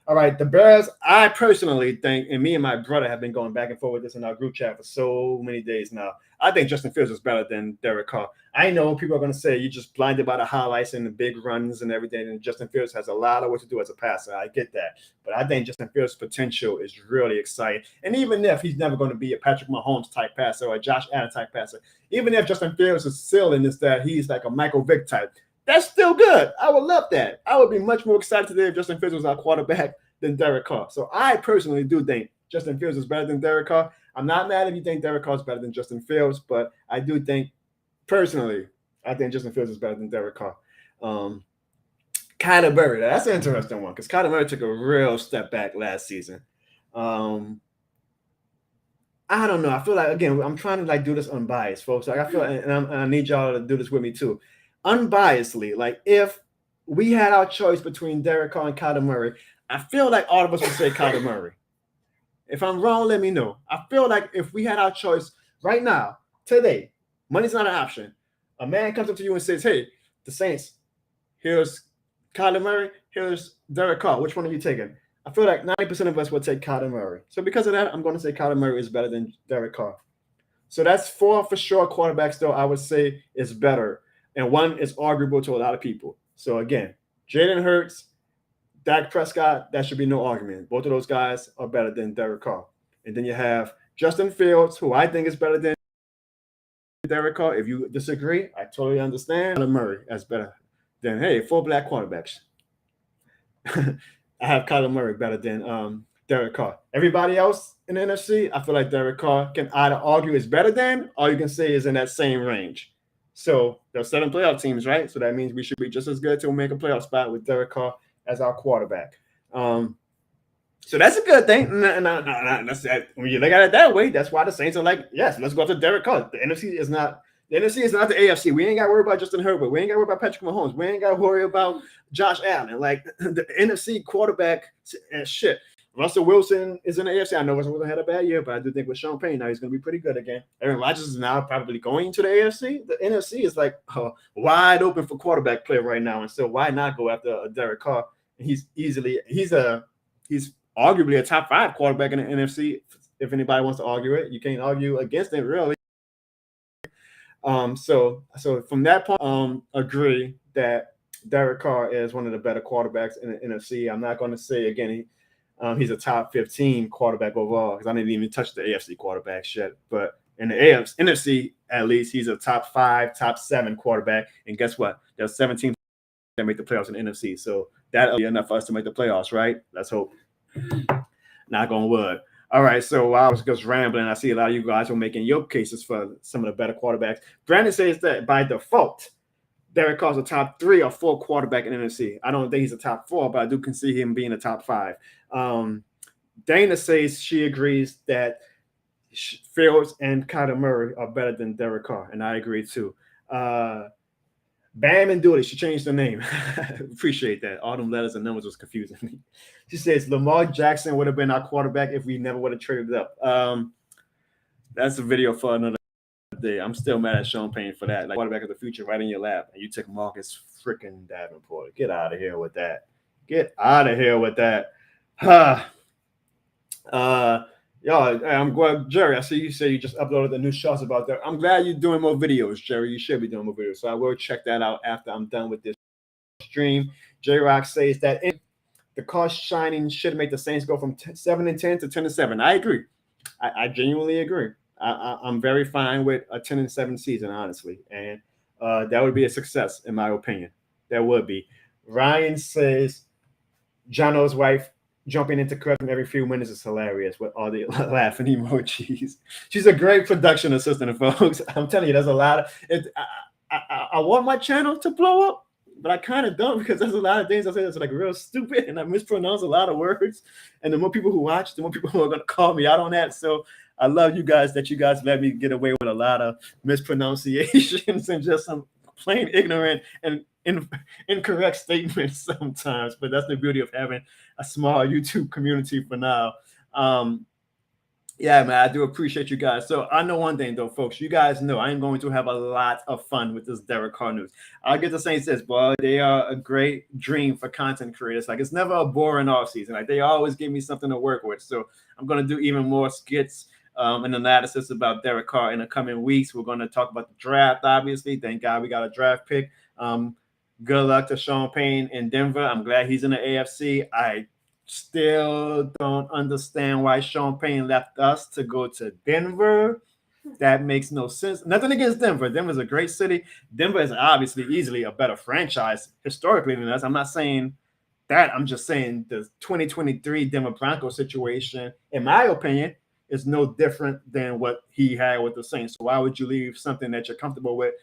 All right, the Bears, I personally think, and me and my brother have been going back and forth with this in our group chat for so many days now. I think Justin Fields is better than Derek Carr. I know people are going to say you're just blinded by the highlights and the big runs and everything, and Justin Fields has a lot of what to do as a passer. I get that. But I think Justin Fields' potential is really exciting. And even if he's never going to be a Patrick Mahomes type passer or a Josh Allen type passer, even if Justin Fields is ceiling is that he's like a Michael Vick type, that's still good. I would love that. I would be much more excited today if Justin Fields was our quarterback than Derek Carr. So I personally do think Justin Fields is better than Derek Carr. I'm not mad if you think Derek Carr is better than Justin Fields, but I do think personally, I think Justin Fields is better than Derek Carr. Kyler Murray. That's an interesting one because Kyler Murray took a real step back last season. I don't know. I feel like, again, I'm trying to like do this unbiased, folks. Like I feel, and I need y'all to do this with me too, unbiasedly. Like if we had our choice between Derek Carr and Kyler Murray, I feel like all of us would say Kyler Murray. If I'm wrong, let me know. I feel like if we had our choice right now, today, money's not an option. A man comes up to you and says, "Hey, the Saints, here's Kyler Murray, here's Derek Carr. Which one are you taking?" I feel like 90% of us will take Kyler Murray. So because of that, I'm going to say Kyler Murray is better than Derek Carr. So that's 4 for sure quarterbacks, though, I would say is better. And one is arguable to a lot of people. So again, Jalen Hurts, Dak Prescott, that should be no argument. Both of those guys are better than Derek Carr. And then you have Justin Fields, who I think is better than Derek Carr. If you disagree, I totally understand. Kyler Murray as better than, hey, 4 black quarterbacks. I have Kyler Murray better than Derek Carr. Everybody else in the NFC, I feel like Derek Carr can either argue is better than, or you can say is in that same range. So there's 7 playoff teams, right? So that means we should be just as good to make a playoff spot with Derek Carr as our quarterback. So that's a good thing. That's, when you look at it that way, that's why the Saints are like, yes, let's go after Derek Carr. The NFC is not the AFC. We ain't got to worry about Justin Herbert. We ain't got to worry about Patrick Mahomes. We ain't got to worry about Josh Allen. Like the NFC quarterback and shit. Russell Wilson is in the AFC. I know Russell Wilson had a bad year, but I do think with Sean Payne now he's going to be pretty good again. Aaron Rodgers is now probably going to the AFC. The NFC is like wide open for quarterback play right now, and so why not go after Derek Carr? He's arguably a top 5 quarterback in the NFC. If anybody wants to argue it, you can't argue against it really. So from that point, agree that Derek Carr is one of the better quarterbacks in the NFC. I'm not going to say again he's a top 15 quarterback overall because I didn't even touch the AFC quarterbacks yet. But in the NFC, at least he's a top 5, top 7 quarterback. And guess what? There's 17 that make the playoffs in the NFC. So that'll be enough for us to make the playoffs, right? Let's hope. Knock on wood. All right, so while I was just rambling, I see a lot of you guys were making your cases for some of the better quarterbacks. Brandon says that by default, Derek Carr's a top 3 or 4 quarterback in NFC. I don't think he's a top 4, but I do see him being a top 5. Dana says she agrees that Fields and Kyler Murray are better than Derek Carr, and I agree too. Bam and Dooley, she changed her name. Appreciate that. All them letters and numbers was confusing me. She says Lamar Jackson would have been our quarterback if we never would have traded up. That's a video for another day. I'm still mad at Sean Payne for that. Like quarterback of the future right in your lap, and you took Marcus freaking Davenport. Get out of here with that. Get out of here with that. Y'all, I'm glad, Jerry. I see you say you just uploaded the new shots about that. I'm glad you're doing more videos, Jerry. You should be doing more videos. So I will check that out after I'm done with this stream. J-Rock says that the cost shining should make the Saints go from 7-10 to 10-7. I agree. I genuinely agree. I'm very fine with a 10-7 season, honestly, and that would be a success in my opinion. That would be. Ryan says Jono's wife jumping into correction every few minutes is hilarious with all the laughing emojis. She's a great production assistant, folks. I'm telling you, there's a lot of it. I want my channel to blow up, but I kind of don't because there's a lot of things I say that's like real stupid and I mispronounce a lot of words. And the more people who watch, the more people who are going to call me out on that. So I love you guys that you guys let me get away with a lot of mispronunciations and just some plain ignorant and incorrect statements sometimes, but that's the beauty of having a small YouTube community for now. Yeah, man, I do appreciate you guys. So I know one thing though, folks, you guys know I'm going to have a lot of fun with this Derek Carr news. I'll get to saying this, boy, they are a great dream for content creators. Like it's never a boring off season. Like they always give me something to work with. So I'm going to do even more skits and analysis about Derek Carr in the coming weeks. We're going to talk about the draft, obviously. Thank God we got a draft pick. Good luck to Sean Payne in Denver. I'm glad he's in the AFC. I still don't understand why Sean Payne left us to go to Denver. That makes no sense. Nothing against Denver. Denver's a great city. Denver is obviously easily a better franchise historically than us. I'm not saying that. I'm just saying the 2023 Denver Broncos situation, in my opinion, is no different than what he had with the Saints. So why would you leave something that you're comfortable with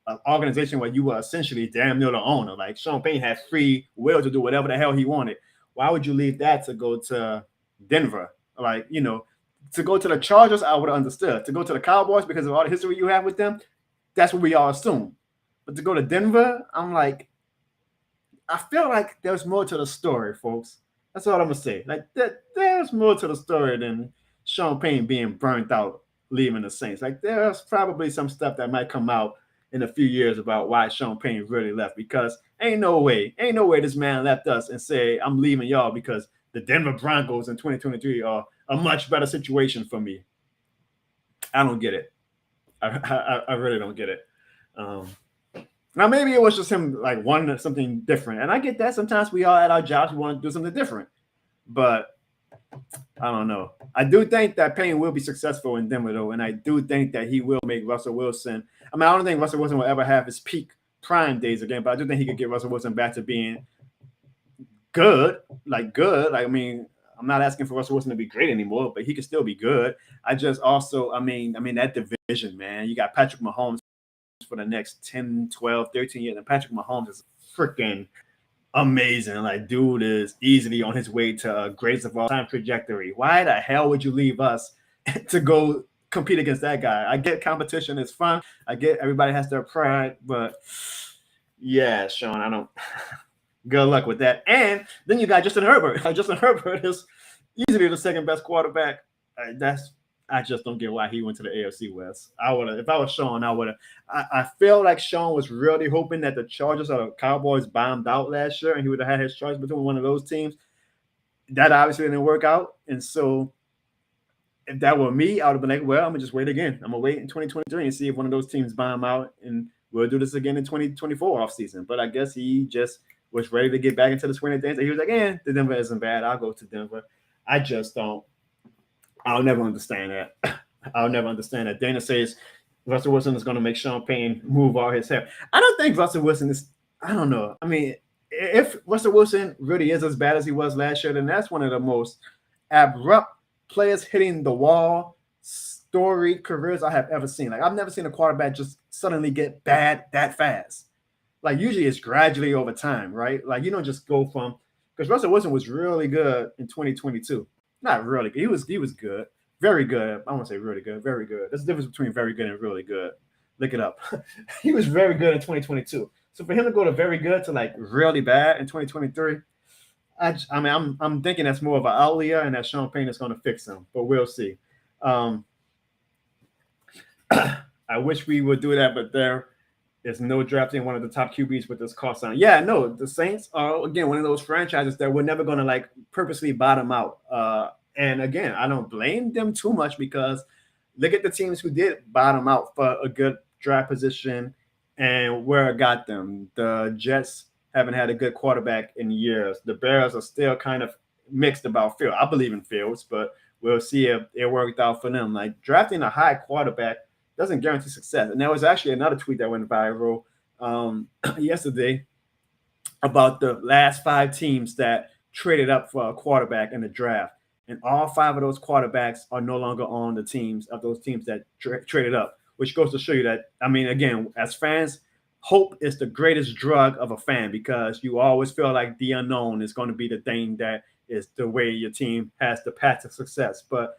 an organization where you were essentially damn near the owner. Like Sean Payton had free will to do whatever the hell he wanted. Why would you leave that to go to Denver? Like, you know, to go to the Chargers, I would have understood. To go to the Cowboys because of all the history you have with them, that's what we all assume. But to go to Denver, I'm like, I feel like there's more to the story, folks. That's all I'm gonna say. Like there's more to the story than Sean Payton being burnt out leaving the Saints. Like there's probably some stuff that might come out in a few years about why Sean Payton really left. Because ain't no way this man left us and say I'm leaving y'all because the Denver Broncos in 2023 are a much better situation for me. I don't get it. I really don't get it. Now maybe it was just him like wanting something different, and I get that. Sometimes we all at our jobs we want to do something different, but I don't know. I do think that Payne will be successful in Denver though, and I do think that he will make Russell Wilson. I mean, I don't think Russell Wilson will ever have his peak prime days again, but I do think he could get Russell Wilson back to being good. Like, I mean, I'm not asking for Russell Wilson to be great anymore, but he can still be good. I just also, I mean, that division, man, you got Patrick Mahomes for the next 10, 12, 13 years. And Patrick Mahomes is freaking amazing. Like, dude is easily on his way to a greatest of all time trajectory. Why the hell would you leave us to go compete against that guy? I get competition is fun. I get everybody has their pride, but yeah, Sean, I don't. Good luck with that. And then you got Justin Herbert. Justin Herbert is easily the second best quarterback. I just don't get why he went to the AFC West. I would have, if I was Sean, I would have. I feel like Sean was really hoping that the Chargers or the Cowboys bombed out last year, and he would have had his choice between one of those teams. That obviously didn't work out, and so if that were me, I would have been like, well, I'm gonna just wait again. I'm gonna wait in 2023 and see if one of those teams bomb out, and we'll do this again in 2024 offseason. But I guess he just was ready to get back into the swing of things. And he was like, the Denver isn't bad. I'll go to Denver. I just don't. I'll never understand that. I'll never understand that. Dana says Russell Wilson is going to make Sean Payton move all his hair. I don't think Russell Wilson is, I don't know. I mean, if Russell Wilson really is as bad as he was last year, then that's one of the most abrupt players hitting the wall storied careers I have ever seen. Like, I've never seen a quarterback just suddenly get bad that fast. Like, usually it's gradually over time, right? Like, you don't just go from, because Russell Wilson was really good in 2022. Not really good. He was good. Very good. I won't say really good. Very good. There's a difference between very good and really good. Look it up. He was very good in 2022. So for him to go to very good to like really bad in 2023, I mean, I'm thinking that's more of an outlier and that Sean Payton is going to fix him, but we'll see. I wish we would do that, but there is no drafting one of the top QBs with this cost on. Yeah, no, the Saints are, again, one of those franchises that we're never going to like purposely bottom out. And again, I don't blame them too much because look at the teams who did bottom out for a good draft position and where it got them. The Jets haven't had a good quarterback in years. The Bears are still kind of mixed about Fields. I believe in Fields, but we'll see if it worked out for them. Like drafting a high quarterback doesn't guarantee success. And there was actually another tweet that went viral yesterday about the last 5 teams that traded up for a quarterback in the draft. And all 5 of those quarterbacks are no longer on the teams of those teams that traded up, which goes to show you that, I mean, again, as fans, hope is the greatest drug of a fan because you always feel like the unknown is going to be the thing that is the way your team has the path to success. But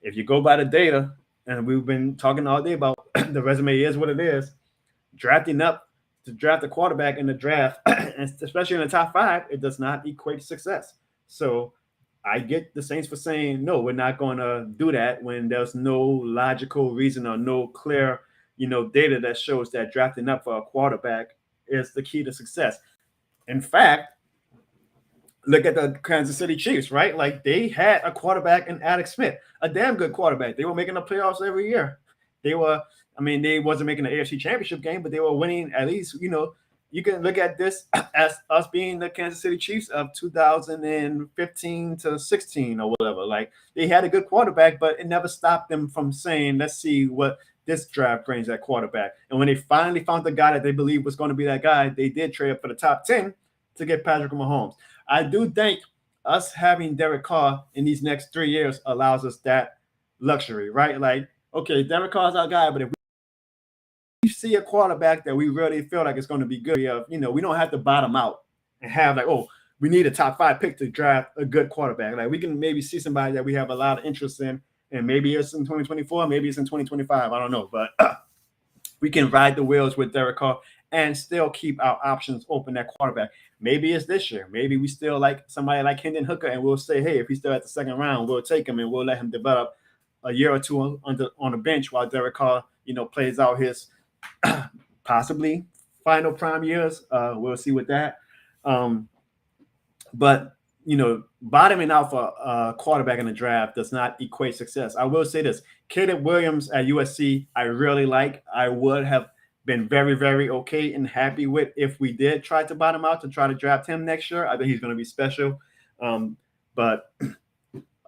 if you go by the data, and we've been talking all day about the resume is what it is, drafting up to draft a quarterback in the draft, and especially in the top 5, it does not equate to success. So I get the Saints for saying, no, we're not going to do that when there's no logical reason or no clear, data that shows that drafting up for a quarterback is the key to success. In fact, look at the Kansas City Chiefs, right? Like they had a quarterback in Alex Smith, a damn good quarterback. They were making the playoffs every year. They wasn't making the AFC Championship game, but they were winning at least, you can look at this as us being the Kansas City Chiefs of 2015 to 16 or whatever. Like they had a good quarterback, but it never stopped them from saying, let's see what this draft brings at quarterback. And when they finally found the guy that they believed was going to be that guy, they did trade up for the top 10 to get Patrick Mahomes. I do think us having Derek Carr in these next 3 years allows us that luxury, right? Like, okay, Derek Carr's our guy, but if see a quarterback that we really feel like it's going to be good, we don't have to bottom out and have like, oh, we need a top 5 pick to draft a good quarterback. Like we can maybe see somebody that we have a lot of interest in, and maybe it's in 2024, maybe it's in 2025. I don't know, but we can ride the wheels with Derek Carr and still keep our options open at quarterback. Maybe it's this year. Maybe we still like somebody like Hendon Hooker, and we'll say, hey, if he's still at the second round, we'll take him and we'll let him develop a year or two on the bench while Derek Carr, plays out his possibly final prime years. We'll see with that. But bottoming out for a quarterback in the draft does not equate success. I will say this: Caleb Williams at USC, I really like. I would have been very, very okay and happy with if we did try to bottom out to try to draft him next year. I think he's going to be special. But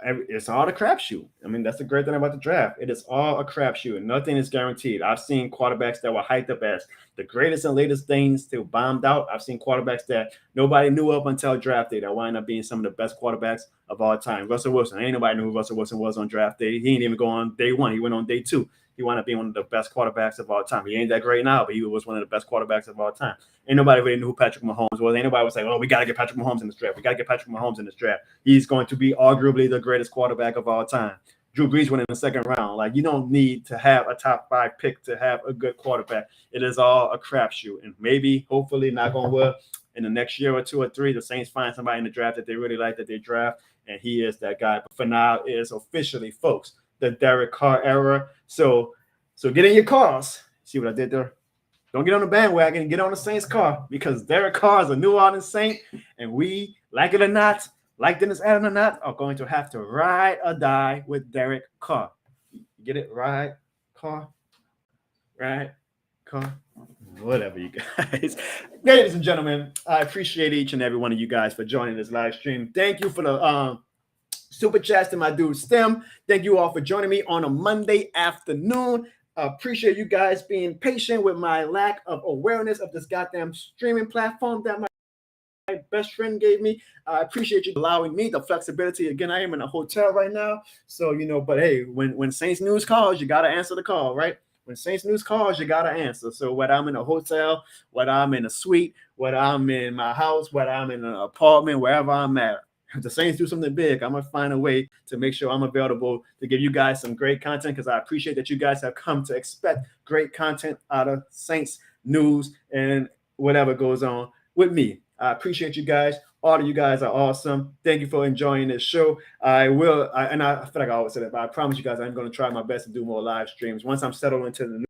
it's all a crapshoot. I mean, that's the great thing about the draft. It is all a crapshoot, and nothing is guaranteed. I've seen quarterbacks that were hyped up as the greatest and latest things still bombed out. I've seen quarterbacks that nobody knew of until draft day that wind up being some of the best quarterbacks of all time. Russell Wilson, ain't nobody knew who Russell Wilson was on draft day. He didn't even go on day 1. He went on day 2. He wound up being one of the best quarterbacks of all time. He ain't that great now, but he was one of the best quarterbacks of all time. Ain't nobody really knew who Patrick Mahomes was. Ain't nobody was like, oh, we got to get Patrick Mahomes in this draft. We got to get Patrick Mahomes in this draft. He's going to be arguably the greatest quarterback of all time. Drew Brees went in the second round. Like, you don't need to have a top 5 pick to have a good quarterback. It is all a crapshoot. And maybe, hopefully, knock on wood, in the next year or 2 or 3, the Saints find somebody in the draft that they really like, that they draft, and he is that guy. But for now, it is officially, folks, the Derek Carr era. So get in your cars. See what I did there? Don't get on the bandwagon. Get on the Saints car, because Derek Carr is a New Orleans Saint, and we, like it or not, like Dennis Allen or not, are going to have to ride or die with Derek Carr. Get it? Ride, Carr, whatever, you guys. Ladies and gentlemen, I appreciate each and every one of you guys for joining this live stream. Thank you for the super chats to my dude Stem. Thank you all for joining me on a Monday afternoon. Appreciate you guys being patient with my lack of awareness of this goddamn streaming platform that my best friend gave me. I appreciate you allowing me the flexibility. Again, I am in a hotel right now, so but hey, when Saints News calls, you gotta answer the call, right? When Saints News calls, you gotta answer. So whether I'm in a hotel, whether I'm in a suite, whether I'm in my house, whether I'm in an apartment, wherever I'm at, if the Saints do something big, I'm going to find a way to make sure I'm available to give you guys some great content, because I appreciate that you guys have come to expect great content out of Saints News and whatever goes on with me. I appreciate you guys. All of you guys are awesome. Thank you for enjoying this show. I feel like I always say that, but I promise you guys I'm going to try my best to do more live streams. Once I'm settled into the new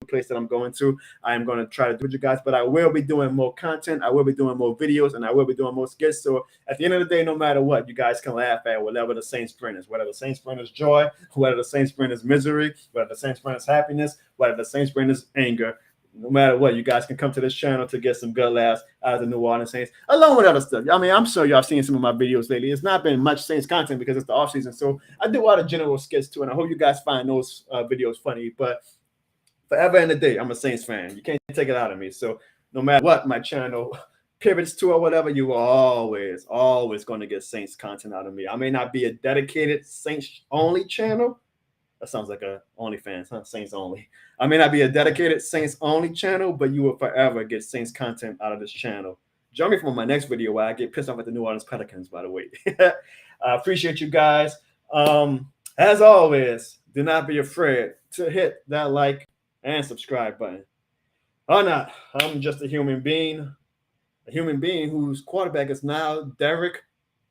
place that I'm going to, I am going to try to do with you guys, but I will be doing more content. I will be doing more videos, and I will be doing more skits. So at the end of the day, no matter what, you guys can laugh at whatever the Saints bring is, whether the Saints bring is joy, whether the Saints bring is misery, whether the Saints bring is happiness, whether the Saints bring is anger. No matter what, you guys can come to this channel to get some good laughs out of the New Orleans Saints, along with other stuff. I mean, I'm sure y'all seen some of my videos lately. It's not been much Saints content because it's the off season, so I do a lot of general skits too, and I hope you guys find those videos funny. But forever and a day, I'm a Saints fan. You can't take it out of me. So no matter what my channel pivots to or whatever, you are always going to get Saints content out of me. I may not be a dedicated Saints only channel. That sounds like a OnlyFans, huh? Saints only. I may not be a dedicated Saints only channel, but you will forever get Saints content out of this channel. Join me for my next video where I get pissed off at the New Orleans Pelicans, by the way. I appreciate you guys. As always, do not be afraid to hit that like and subscribe button. Or not, I'm just a human being whose quarterback is now Derek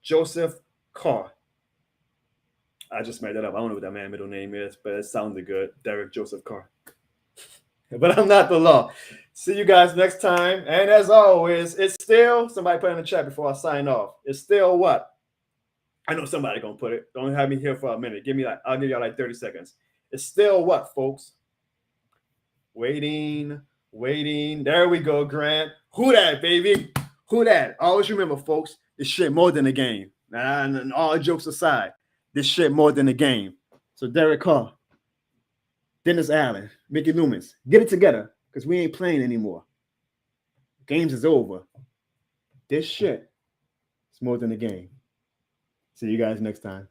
Joseph Carr. I just made that up. I don't know what that man's middle name is, but it sounded good. Derek Joseph Carr. But I'm not the law. See you guys next time. And as always, it's still, somebody put in the chat before I sign off. It's still what? I know somebody gonna put it. Don't have me here for a minute. I'll give y'all like 30 seconds. It's still what, folks? Waiting. There we go, Grant. Who that, baby? Who that? Always remember, folks, this shit more than a game. And all jokes aside, this shit more than a game. So Derek Carr, Dennis Allen, Mickey Loomis, get it together, because we ain't playing anymore. Games is over. This shit is more than a game. See you guys next time.